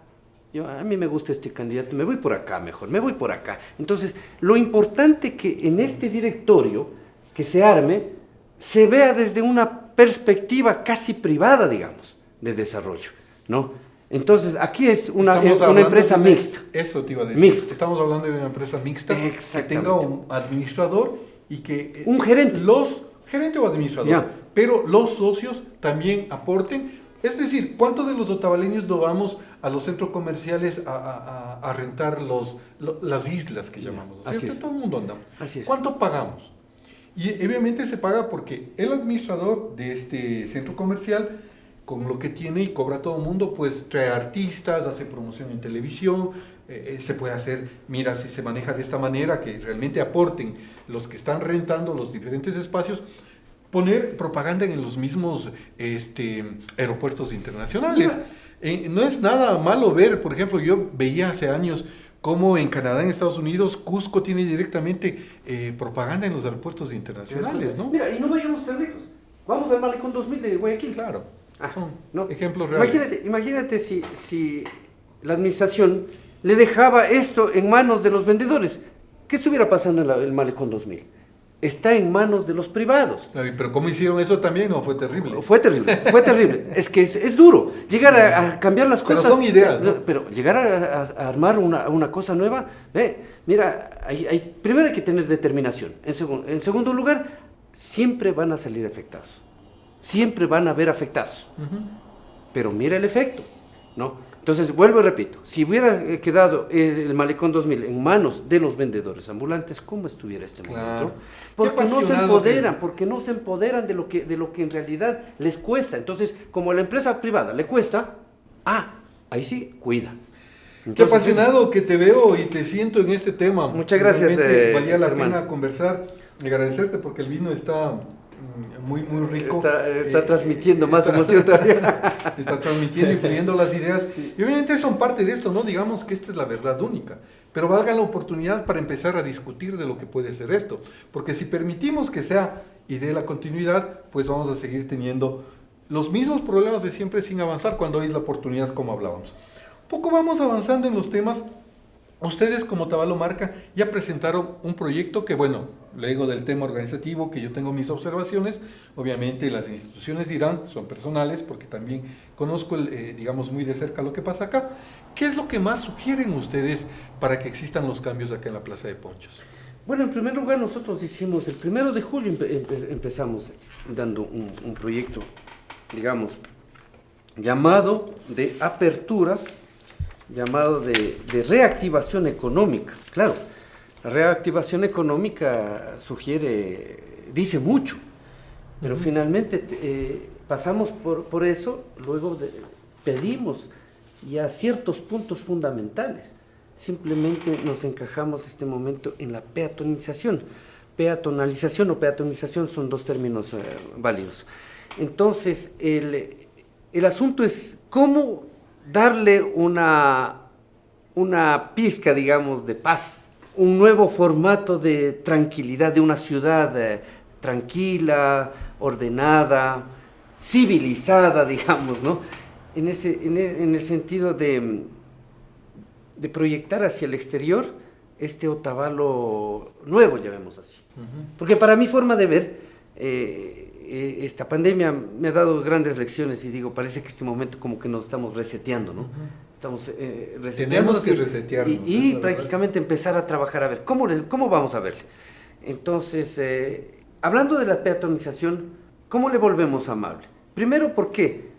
mí me gusta este candidato, me voy por acá mejor, me voy por acá. Entonces, lo importante que en este directorio que se arme, se vea desde una perspectiva casi privada, digamos, de desarrollo, ¿no? Entonces, aquí es una empresa mixta. Eso te iba a decir. Mixta. Estamos hablando de una empresa mixta que tenga un administrador y que... un gerente. Gerente o administrador, pero los socios también aporten. Es decir, ¿cuántos de los otavaleños no vamos a los centros comerciales a rentar las islas que llamamos? Así es. Todo el mundo anda. Así es. ¿Cuánto pagamos? Y obviamente se paga porque el administrador de este centro comercial, con lo que tiene y cobra todo el mundo, pues trae artistas, hace promoción en televisión, se puede hacer, mira, si se maneja de esta manera, que realmente aporten los que están rentando los diferentes espacios, poner propaganda en los mismos aeropuertos internacionales. No es nada malo ver, por ejemplo, yo veía hace años cómo en Canadá, en Estados Unidos, Cusco tiene directamente propaganda en los aeropuertos internacionales, ¿no? Mira, y no vayamos tan lejos. Vamos al Malecón 2000 de Guayaquil. Claro, son ejemplos reales. Imagínate si la administración le dejaba esto en manos de los vendedores. ¿Qué estuviera pasando en el Malecón 2000? Está en manos de los privados. Pero ¿cómo hicieron eso también? ¿No fue terrible? Fue terrible. Es que es duro llegar a cambiar las cosas. Pero son ideas, ¿no? Pero llegar a armar una cosa nueva, mira, primero hay que tener determinación. En segundo lugar, siempre van a salir afectados. Siempre van a haber afectados. Pero mira el efecto, ¿no? Entonces, vuelvo y repito, si hubiera quedado el Malecón 2000 en manos de los vendedores ambulantes, ¿cómo estuviera este momento? Porque no se empoderan de lo que en realidad les cuesta. Entonces, como a la empresa privada le cuesta, ahí sí, cuida. Entonces, qué apasionado que te veo y te siento en este tema. Muchas gracias. Valía la pena conversar y agradecerte porque el vino está muy rico. Está transmitiendo más emoción todavía. Está transmitiendo y fluyendo las ideas. Sí. Y obviamente son parte de esto, ¿no? Digamos que esta es la verdad única. Pero valga la oportunidad para empezar a discutir de lo que puede ser esto. Porque si permitimos que sea y dé la continuidad, pues vamos a seguir teniendo los mismos problemas de siempre sin avanzar cuando hay la oportunidad, como hablábamos. Poco vamos avanzando en los temas Ustedes como Otavalo Marca ya presentaron un proyecto que, bueno, luego del tema organizativo, que yo tengo mis observaciones, obviamente las instituciones dirán, son personales, porque también conozco, digamos, muy de cerca lo que pasa acá. ¿Qué es lo que más sugieren ustedes para que existan los cambios acá en la Plaza de Ponchos? Bueno, en primer lugar nosotros hicimos, el 1 de julio empezamos dando un proyecto, digamos, llamado de apertura, llamado de reactivación económica. Claro, la reactivación económica dice mucho, pero finalmente pasamos por eso, luego pedimos ya ciertos puntos fundamentales. Simplemente nos encajamos este momento en la peatonalización. Peatonalización o peatonización son dos términos válidos. Entonces, el asunto es cómo darle una pizca, digamos, de paz, un nuevo formato de tranquilidad, de una ciudad tranquila, ordenada, civilizada, digamos, ¿no? En el sentido de proyectar hacia el exterior este Otavalo nuevo, llamémoslo así. Porque para mi forma de ver, esta pandemia me ha dado grandes lecciones y digo, parece que este momento como que nos estamos reseteando, ¿no? Estamos reseteando. Tenemos que resetearnos. Y prácticamente empezar a trabajar, a ver, ¿cómo vamos a verle? Entonces, hablando de la peatonización, ¿cómo le volvemos amable? Primero, ¿por qué?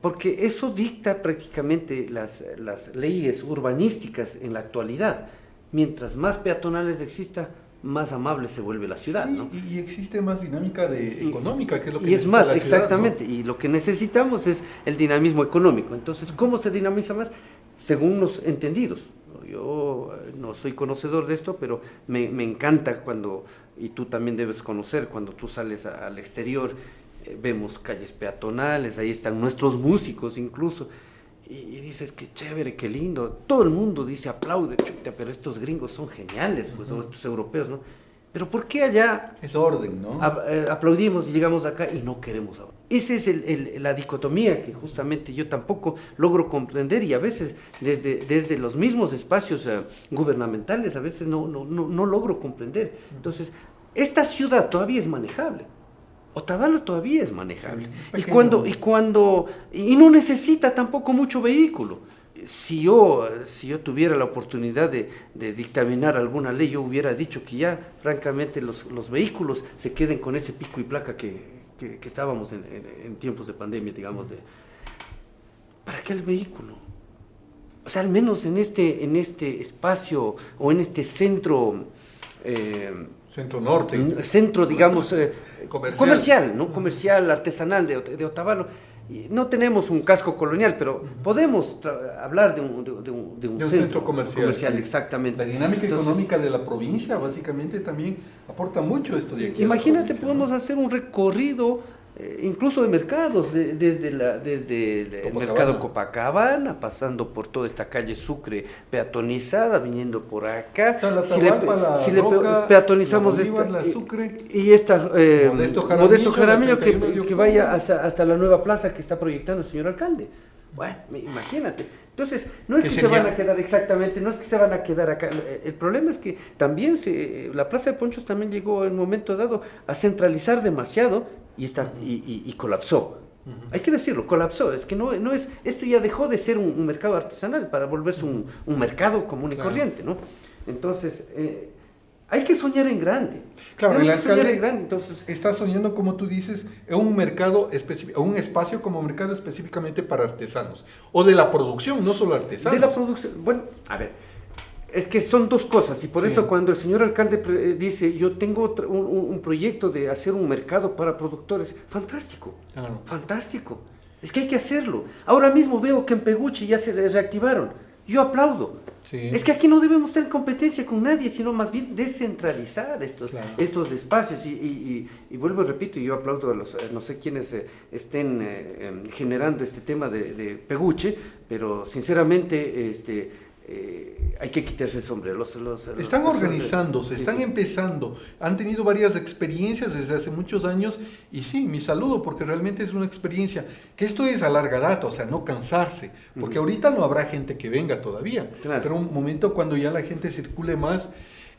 Porque eso dicta prácticamente las leyes urbanísticas en la actualidad. Mientras más peatonales exista, más amable se vuelve la ciudad, sí, ¿no? Y existe más dinámica económica, que es lo que y es más, la ciudad, exactamente, ¿no? y lo que necesitamos es el dinamismo económico. Entonces, ¿cómo se dinamiza más? Según los entendidos. Yo no soy conocedor de esto, pero me encanta cuando, y tú también debes conocer, cuando tú sales al exterior, vemos calles peatonales, ahí están nuestros músicos incluso, y dices, qué chévere, qué lindo, todo el mundo dice, aplaude, chuta, pero estos gringos son geniales, pues, o estos europeos, ¿no? Pero ¿por qué allá es orden, ¿no? Aplaudimos y llegamos acá y no queremos ahora? Esa es la dicotomía que justamente yo tampoco logro comprender, y a veces desde los mismos espacios gubernamentales a veces no logro comprender. Entonces, esta ciudad todavía es manejable. Otavalo todavía es manejable. Y no necesita tampoco mucho vehículo. Si yo tuviera la oportunidad de dictaminar alguna ley, yo hubiera dicho que ya, francamente, los vehículos se queden con ese pico y placa que estábamos en tiempos de pandemia, digamos. ¿Para qué el vehículo? O sea, al menos en este espacio o en este centro... Centro norte. Centro, digamos, comercial, ¿no? Comercial, artesanal de Otavalo. No tenemos un casco colonial, pero podemos hablar de un centro comercial, exactamente. La dinámica económica de la provincia básicamente también aporta mucho esto de aquí. Imagínate, podemos hacer un recorrido incluso de mercados, desde el mercado Copacabana, pasando por toda esta calle Sucre peatonizada, viniendo por acá. Si le peatonizamos la Bolívar, la Sucre, y esta Modesto Jaramillo que vaya octubre, hasta la nueva plaza que está proyectando el señor alcalde. Bueno, imagínate. Entonces, no es que se van a quedar exactamente, no es que se van a quedar acá. El problema es que también la Plaza de Ponchos también llegó en un momento dado a centralizar demasiado y colapsó. Hay que decirlo, colapsó. Es que no es, esto ya dejó de ser un mercado artesanal para volverse un mercado común y corriente, ¿no? Entonces, hay que soñar en grande. Claro, el alcalde está soñando, como tú dices, en un mercado específico, un espacio como mercado específicamente para artesanos, o de la producción, no solo artesanos. De la producción, bueno, a ver, es que son dos cosas, y por eso cuando el señor alcalde dice, yo tengo un proyecto de hacer un mercado para productores, fantástico, fantástico, es que hay que hacerlo. Ahora mismo veo que en Peguche ya se reactivaron. Yo aplaudo. Sí. Es que aquí no debemos tener competencia con nadie, sino más bien descentralizar estos espacios. Y vuelvo y repito, yo aplaudo a los, no sé quiénes estén generando este tema de Peguche, pero sinceramente hay que quitarse el sombrero. Están organizándose, sí, están sí. empezando, han tenido varias experiencias desde hace muchos años y sí, mi saludo porque realmente es una experiencia, que esto es a larga data, o sea, no cansarse, porque ahorita no habrá gente que venga todavía, Claro. pero un momento cuando ya la gente circule más,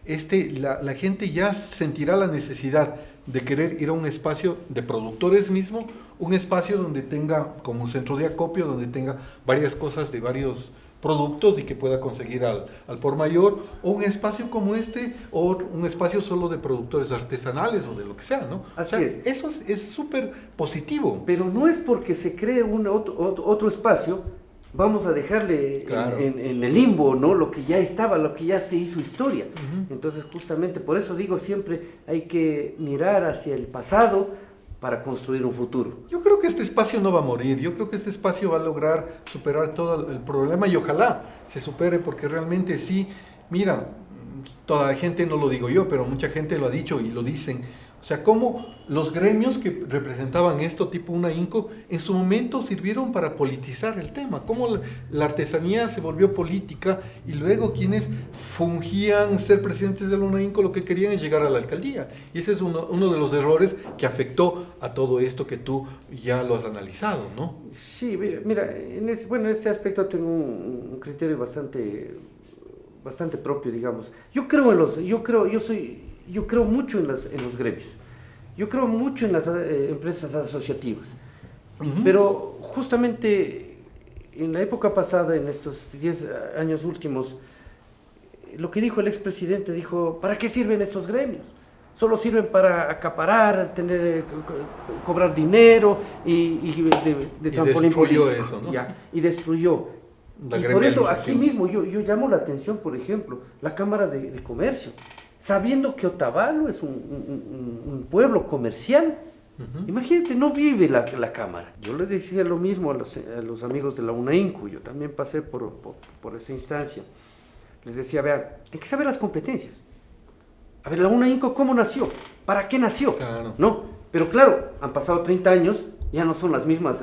la gente ya sentirá la necesidad de querer ir a un espacio de productores mismo, un espacio donde tenga como un centro de acopio, donde tenga varias cosas de varios productos y que pueda conseguir al por mayor, o un espacio como este, o un espacio solo de productores artesanales o de lo que sea, ¿no? Así o sea, es. Eso es súper positivo. Pero no es porque se cree otro espacio, vamos a dejarle Claro. en el limbo, ¿no? Lo que ya estaba, lo que ya se hizo historia. Ujú. Entonces, justamente por eso digo siempre, hay que mirar hacia el pasado para construir un futuro. Yo creo que este espacio no va a morir, yo creo que este espacio va a lograr superar todo el problema y ojalá se supere porque realmente sí, mira, toda la gente, no lo digo yo, pero mucha gente lo ha dicho y lo dicen, o sea, cómo los gremios que representaban esto, tipo una INCO, en su momento sirvieron para politizar el tema, cómo la artesanía se volvió política y luego quienes fungían ser presidentes de la una INCO lo que querían es llegar a la alcaldía. Y ese es uno de los errores que afectó a todo esto que tú ya lo has analizado, ¿no? Sí, mira, en ese aspecto tengo un criterio bastante propio, digamos. Yo creo mucho en los gremios. Yo creo mucho en las empresas asociativas. Ujú. Pero justamente en la época pasada, en estos 10 años últimos, lo que dijo el expresidente, dijo, ¿para qué sirven estos gremios? Solo sirven para acaparar, cobrar dinero y de trampolín destruyó político. eso, ¿no? Ya, y destruyó. La Y por eso aquí gremialización. mismo yo llamo la atención, por ejemplo, la Cámara de Comercio, sabiendo que Otavalo es un pueblo comercial. Ujú. Imagínate, no vive la Cámara. Yo le decía lo mismo a los amigos de la UNAINCU, yo también pasé por esa instancia. Les decía, vean, hay que saber las competencias. A ver, la UNAINCO, ¿cómo nació? ¿Para qué nació? Claro. ¿No? Pero claro, han pasado 30 años, ya no son las mismas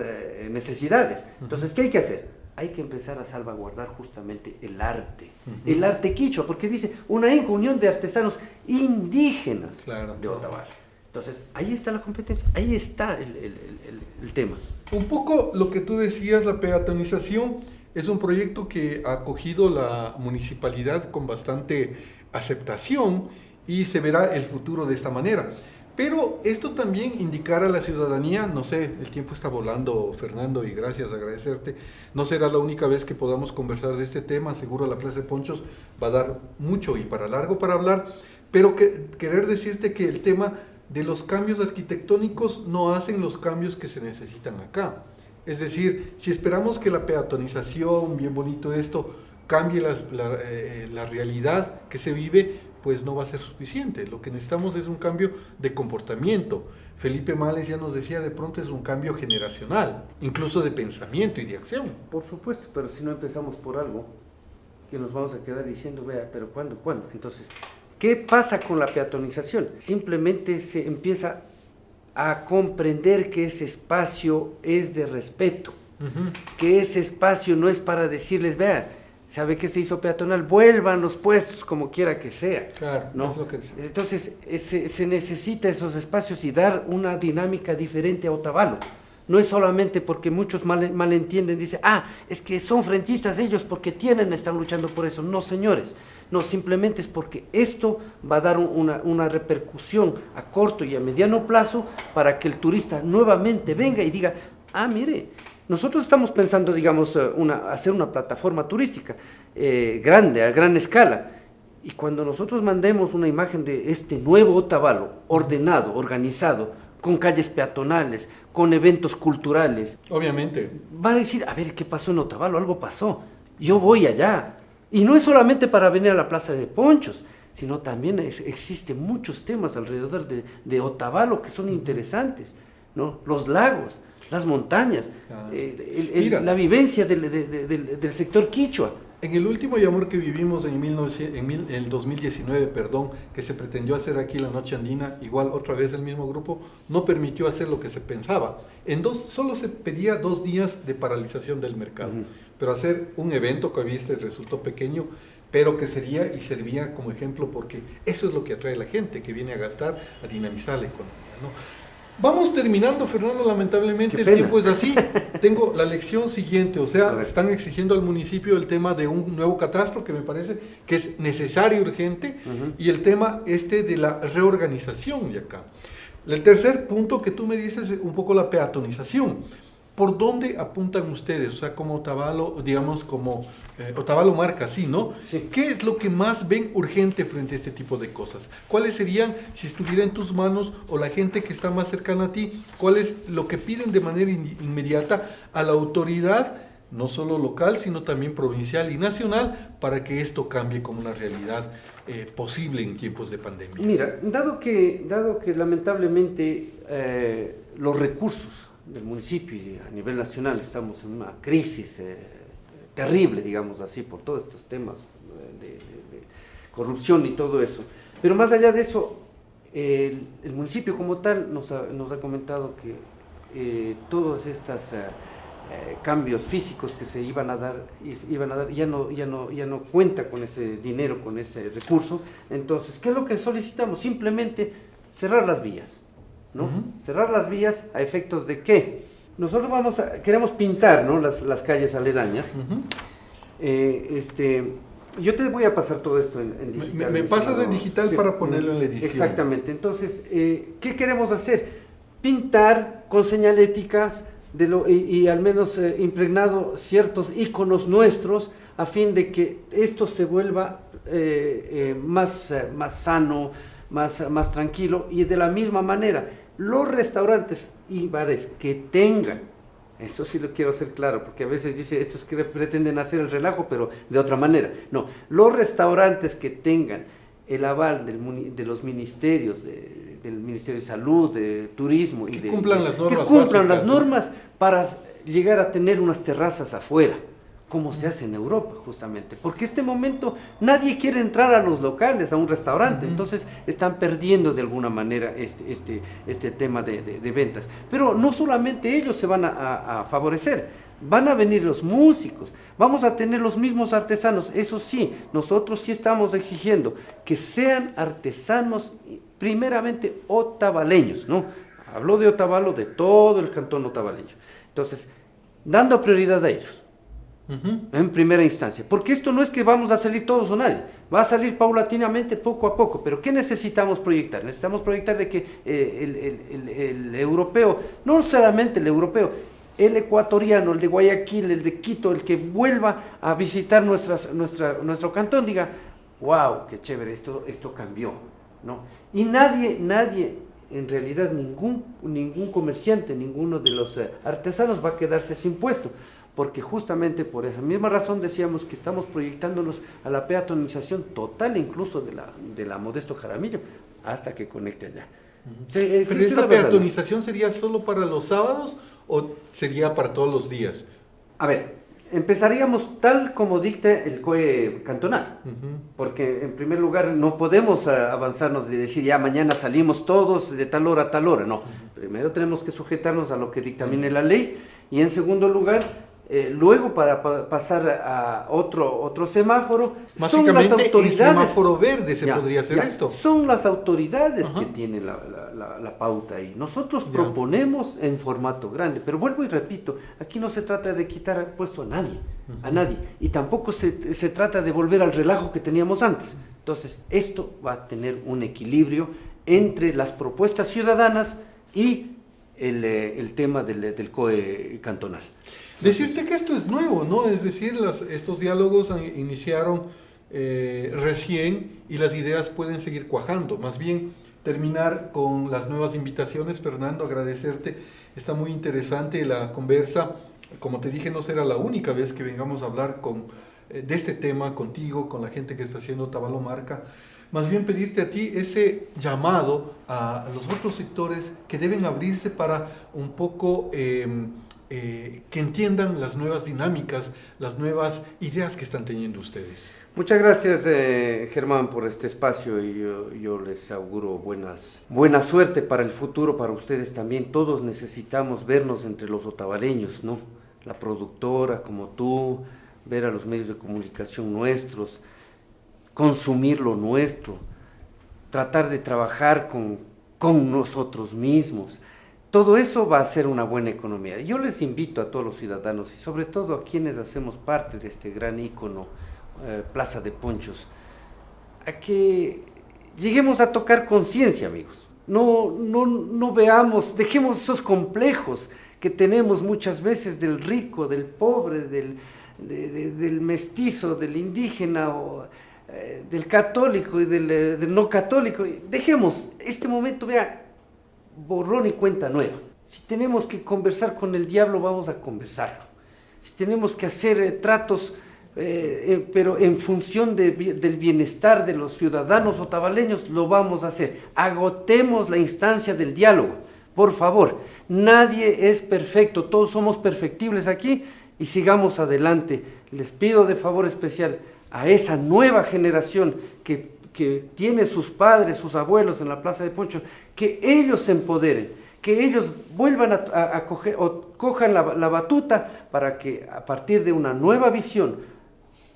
necesidades. Entonces, ¿qué hay que hacer? Hay que empezar a salvaguardar justamente el arte. El arte quichua, porque dice UNAINCO, Unión de Artesanos Indígenas Claro. de Otavalo. Entonces, ahí está la competencia, ahí está el tema. Un poco lo que tú decías, la peatonización es un proyecto que ha acogido la municipalidad con bastante aceptación y se verá el futuro de esta manera. Pero esto también indicará a la ciudadanía, no sé, el tiempo está volando, Fernando, y gracias, agradecerte. No será la única vez que podamos conversar de este tema, seguro la Plaza de Ponchos va a dar mucho y para largo para hablar, pero querer decirte que el tema de los cambios arquitectónicos no hacen los cambios que se necesitan acá. Es decir, si esperamos que la peatonización, bien bonito esto, cambie la realidad que se vive, pues no va a ser suficiente. Lo que necesitamos es un cambio de comportamiento. Felipe Males ya nos decía, de pronto es un cambio generacional, incluso de pensamiento y de acción. Por supuesto, pero si no empezamos por algo, que nos vamos a quedar diciendo, vea, pero ¿cuándo? Entonces, ¿qué pasa con la peatonización? Simplemente se empieza a comprender que ese espacio es de respeto, que ese espacio no es para decirles, vean, ¿sabe qué se hizo peatonal? Vuelvan los puestos como quiera que sea. Claro, ¿no? es lo que Entonces, se necesita esos espacios y dar una dinámica diferente a Otavalo. No es solamente porque muchos malentienden, dicen, es que son frentistas ellos porque están luchando por eso. No, señores, no, simplemente es porque esto va a dar una repercusión a corto y a mediano plazo para que el turista nuevamente venga y diga, mire, nosotros estamos pensando, digamos, hacer una plataforma turística grande, a gran escala. Y cuando nosotros mandemos una imagen de este nuevo Otavalo, ordenado, organizado, con calles peatonales, con eventos culturales, obviamente, va a decir, a ver, ¿qué pasó en Otavalo? Algo pasó. Yo voy allá. Y no es solamente para venir a la Plaza de Ponchos, sino también existen muchos temas alrededor de Otavalo que son interesantes, ¿no? Los lagos, las montañas, la vivencia del sector quichua. En el último llamor que vivimos el 2019, perdón, que se pretendió hacer aquí la Noche Andina, igual otra vez el mismo grupo no permitió hacer lo que se pensaba. Solo se pedía 2 días de paralización del mercado, pero hacer un evento que viste resultó pequeño, pero que sería y servía como ejemplo porque eso es lo que atrae a la gente que viene a gastar, a dinamizar la economía, ¿no? Vamos terminando, Fernando, lamentablemente el tiempo es así. Tengo la lección siguiente, o sea, están exigiendo al municipio el tema de un nuevo catastro que me parece que es necesario y urgente, y el tema de la reorganización de acá. El tercer punto que tú me dices es un poco la peatonización. ¿Por dónde apuntan ustedes? O sea, como Otavalo, digamos, como Otavalo marca así, ¿no? Sí. ¿Qué es lo que más ven urgente frente a este tipo de cosas? ¿Cuáles serían, si estuviera en tus manos o la gente que está más cercana a ti, cuál es lo que piden de manera inmediata a la autoridad, no solo local, sino también provincial y nacional, para que esto cambie como una realidad posible en tiempos de pandemia? Mira, dado que lamentablemente los recursos del municipio y a nivel nacional estamos en una crisis terrible, digamos así, por todos estos temas de corrupción y todo eso. Pero más allá de eso, el municipio como tal nos ha comentado que todos estos cambios físicos que se iban a dar ya no cuenta con ese dinero, con ese recurso. Entonces, ¿qué es lo que solicitamos? Simplemente cerrar las vías, ¿no? Cerrar las vías a efectos de qué. Nosotros queremos pintar, ¿no?, las calles aledañas. Yo te voy a pasar todo esto en digital. Me pasas en digital, sí, para ponerlo en la edición. Exactamente. Entonces, ¿qué queremos hacer? Pintar con señaléticas y al menos impregnado ciertos iconos nuestros a fin de que esto se vuelva más sano, más tranquilo, y de la misma manera los restaurantes y bares que tengan, eso sí lo quiero hacer claro, porque a veces dice estos que pretenden hacer el relajo, pero de otra manera. No, los restaurantes que tengan el aval de los ministerios, del Ministerio de Salud, de Turismo, y que cumplan las normas, que cumplan las normas para llegar a tener unas terrazas afuera, como se hace en Europa, justamente, porque este momento nadie quiere entrar a los locales, a un restaurante, entonces están perdiendo de alguna manera este tema de ventas. Pero no solamente ellos se van a favorecer, van a venir los músicos, vamos a tener los mismos artesanos. Eso sí, nosotros sí estamos exigiendo que sean artesanos primeramente otavaleños, ¿no? Hablo de Otavalo, de todo el cantón otavaleño. Entonces, dando prioridad a ellos, en primera instancia, porque esto no es que vamos a salir todos o nadie, va a salir paulatinamente, poco a poco. Pero ¿qué necesitamos proyectar? Necesitamos proyectar de que el europeo, no solamente el europeo, el ecuatoriano, el de Guayaquil, el de Quito, el que vuelva a visitar nuestro cantón, diga, wow, qué chévere, esto cambió, ¿no? Y nadie, en realidad ningún comerciante, ninguno de los artesanos va a quedarse sin puesto, porque justamente por esa misma razón decíamos que estamos proyectándonos a la peatonización total, incluso de la Modesto Jaramillo, hasta que conecte allá. ¿Pero esta peatonización sería solo para los sábados o sería para todos los días? A ver, empezaríamos tal como dicta el COE cantonal, porque en primer lugar no podemos avanzarnos de decir ya mañana salimos todos de tal hora a tal hora, no. Primero tenemos que sujetarnos a lo que dictamine la ley, y en segundo lugar, luego para pasar a otro semáforo, son las autoridades. En semáforo verde se podría hacer esto. Son las autoridades que tienen la pauta ahí. Nosotros proponemos en formato grande, pero vuelvo y repito, aquí no se trata de quitar puesto a nadie, y tampoco se trata de volver al relajo que teníamos antes. Entonces, esto va a tener un equilibrio entre las propuestas ciudadanas y el tema del COE cantonal. Decirte que esto es nuevo, ¿no? Es decir, estos diálogos iniciaron recién y las ideas pueden seguir cuajando. Más bien, terminar con las nuevas invitaciones. Fernando, agradecerte. Está muy interesante la conversa. Como te dije, no será la única vez que vengamos a hablar de este tema contigo, con la gente que está haciendo Otavalo Marca. Más bien pedirte a ti ese llamado a los otros sectores que deben abrirse para un poco que entiendan las nuevas dinámicas, las nuevas ideas que están teniendo ustedes. Muchas gracias, Germán, por este espacio, y yo les auguro buena suerte para el futuro, para ustedes también. Todos necesitamos vernos entre los otavaleños, ¿no? La productora como tú, ver a los medios de comunicación nuestros, consumir lo nuestro, tratar de trabajar con nosotros mismos. Todo eso va a ser una buena economía. Yo les invito a todos los ciudadanos, y sobre todo a quienes hacemos parte de este gran ícono, Plaza de Ponchos, a que lleguemos a tocar conciencia, amigos. No veamos, dejemos esos complejos que tenemos muchas veces del rico, del pobre, del mestizo, del indígena, del católico y del no católico. Dejemos este momento, vea, borrón y cuenta nueva. Si tenemos que conversar con el diablo, vamos a conversarlo. Si tenemos que hacer tratos, pero en función del bienestar de los ciudadanos otavaleños, lo vamos a hacer. Agotemos la instancia del diálogo, por favor. Nadie es perfecto, todos somos perfectibles aquí, y sigamos adelante. Les pido de favor especial a esa nueva generación que tiene sus padres, sus abuelos en la Plaza de Ponchos, que ellos se empoderen, que ellos vuelvan a coger, o cojan la batuta, para que a partir de una nueva visión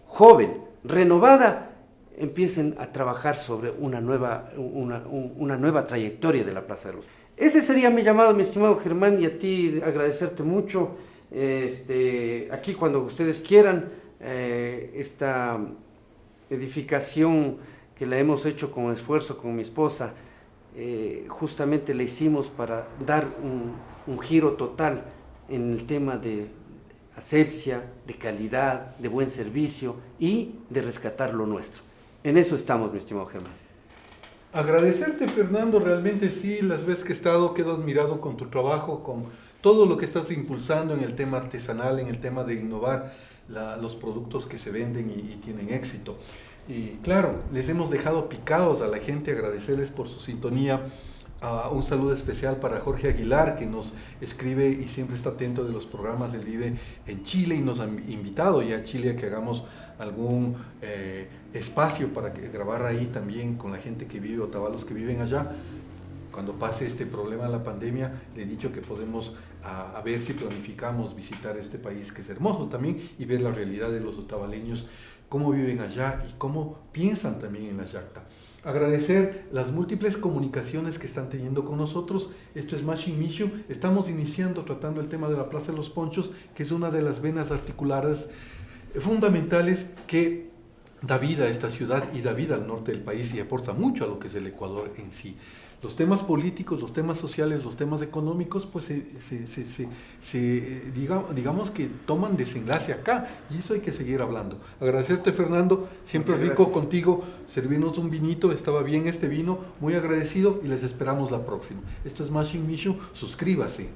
joven, renovada, empiecen a trabajar sobre una nueva trayectoria de la Plaza de los. Ese sería mi llamado, mi estimado Germán, y a ti agradecerte mucho. Aquí cuando ustedes quieran, esta edificación que la hemos hecho con esfuerzo con mi esposa, justamente la hicimos para dar un giro total en el tema de asepsia, de calidad, de buen servicio y de rescatar lo nuestro. En eso estamos, mi estimado Germán. Agradecerte, Fernando, realmente sí, las veces que he estado quedo admirado con tu trabajo, con todo lo que estás impulsando en el tema artesanal, en el tema de innovar los productos que se venden y tienen éxito. Y claro, les hemos dejado picados a la gente, agradecerles por su sintonía. Un saludo especial para Jorge Aguilar, que nos escribe y siempre está atento de los programas. Él vive en Chile y nos ha invitado ya a Chile a que hagamos algún espacio para grabar ahí también con la gente que vive, otavalos que viven allá. Cuando pase este problema de la pandemia, le he dicho que podemos a ver si planificamos visitar este país que es hermoso también, y ver la realidad de los otavaleños, cómo viven allá y cómo piensan también en la yacta. Agradecer las múltiples comunicaciones que están teniendo con nosotros. Esto es Mashing Mishu. Estamos iniciando tratando el tema de la Plaza de los Ponchos, que es una de las venas articulares fundamentales que da vida a esta ciudad y da vida al norte del país, y aporta mucho a lo que es el Ecuador en sí. Los temas políticos, los temas sociales, los temas económicos, pues digamos que toman desenlace acá, y eso hay que seguir hablando. Agradecerte, Fernando, siempre rico contigo, servirnos un vinito, estaba bien este vino, muy agradecido, y les esperamos la próxima. Esto es Mashing Mishu, suscríbase.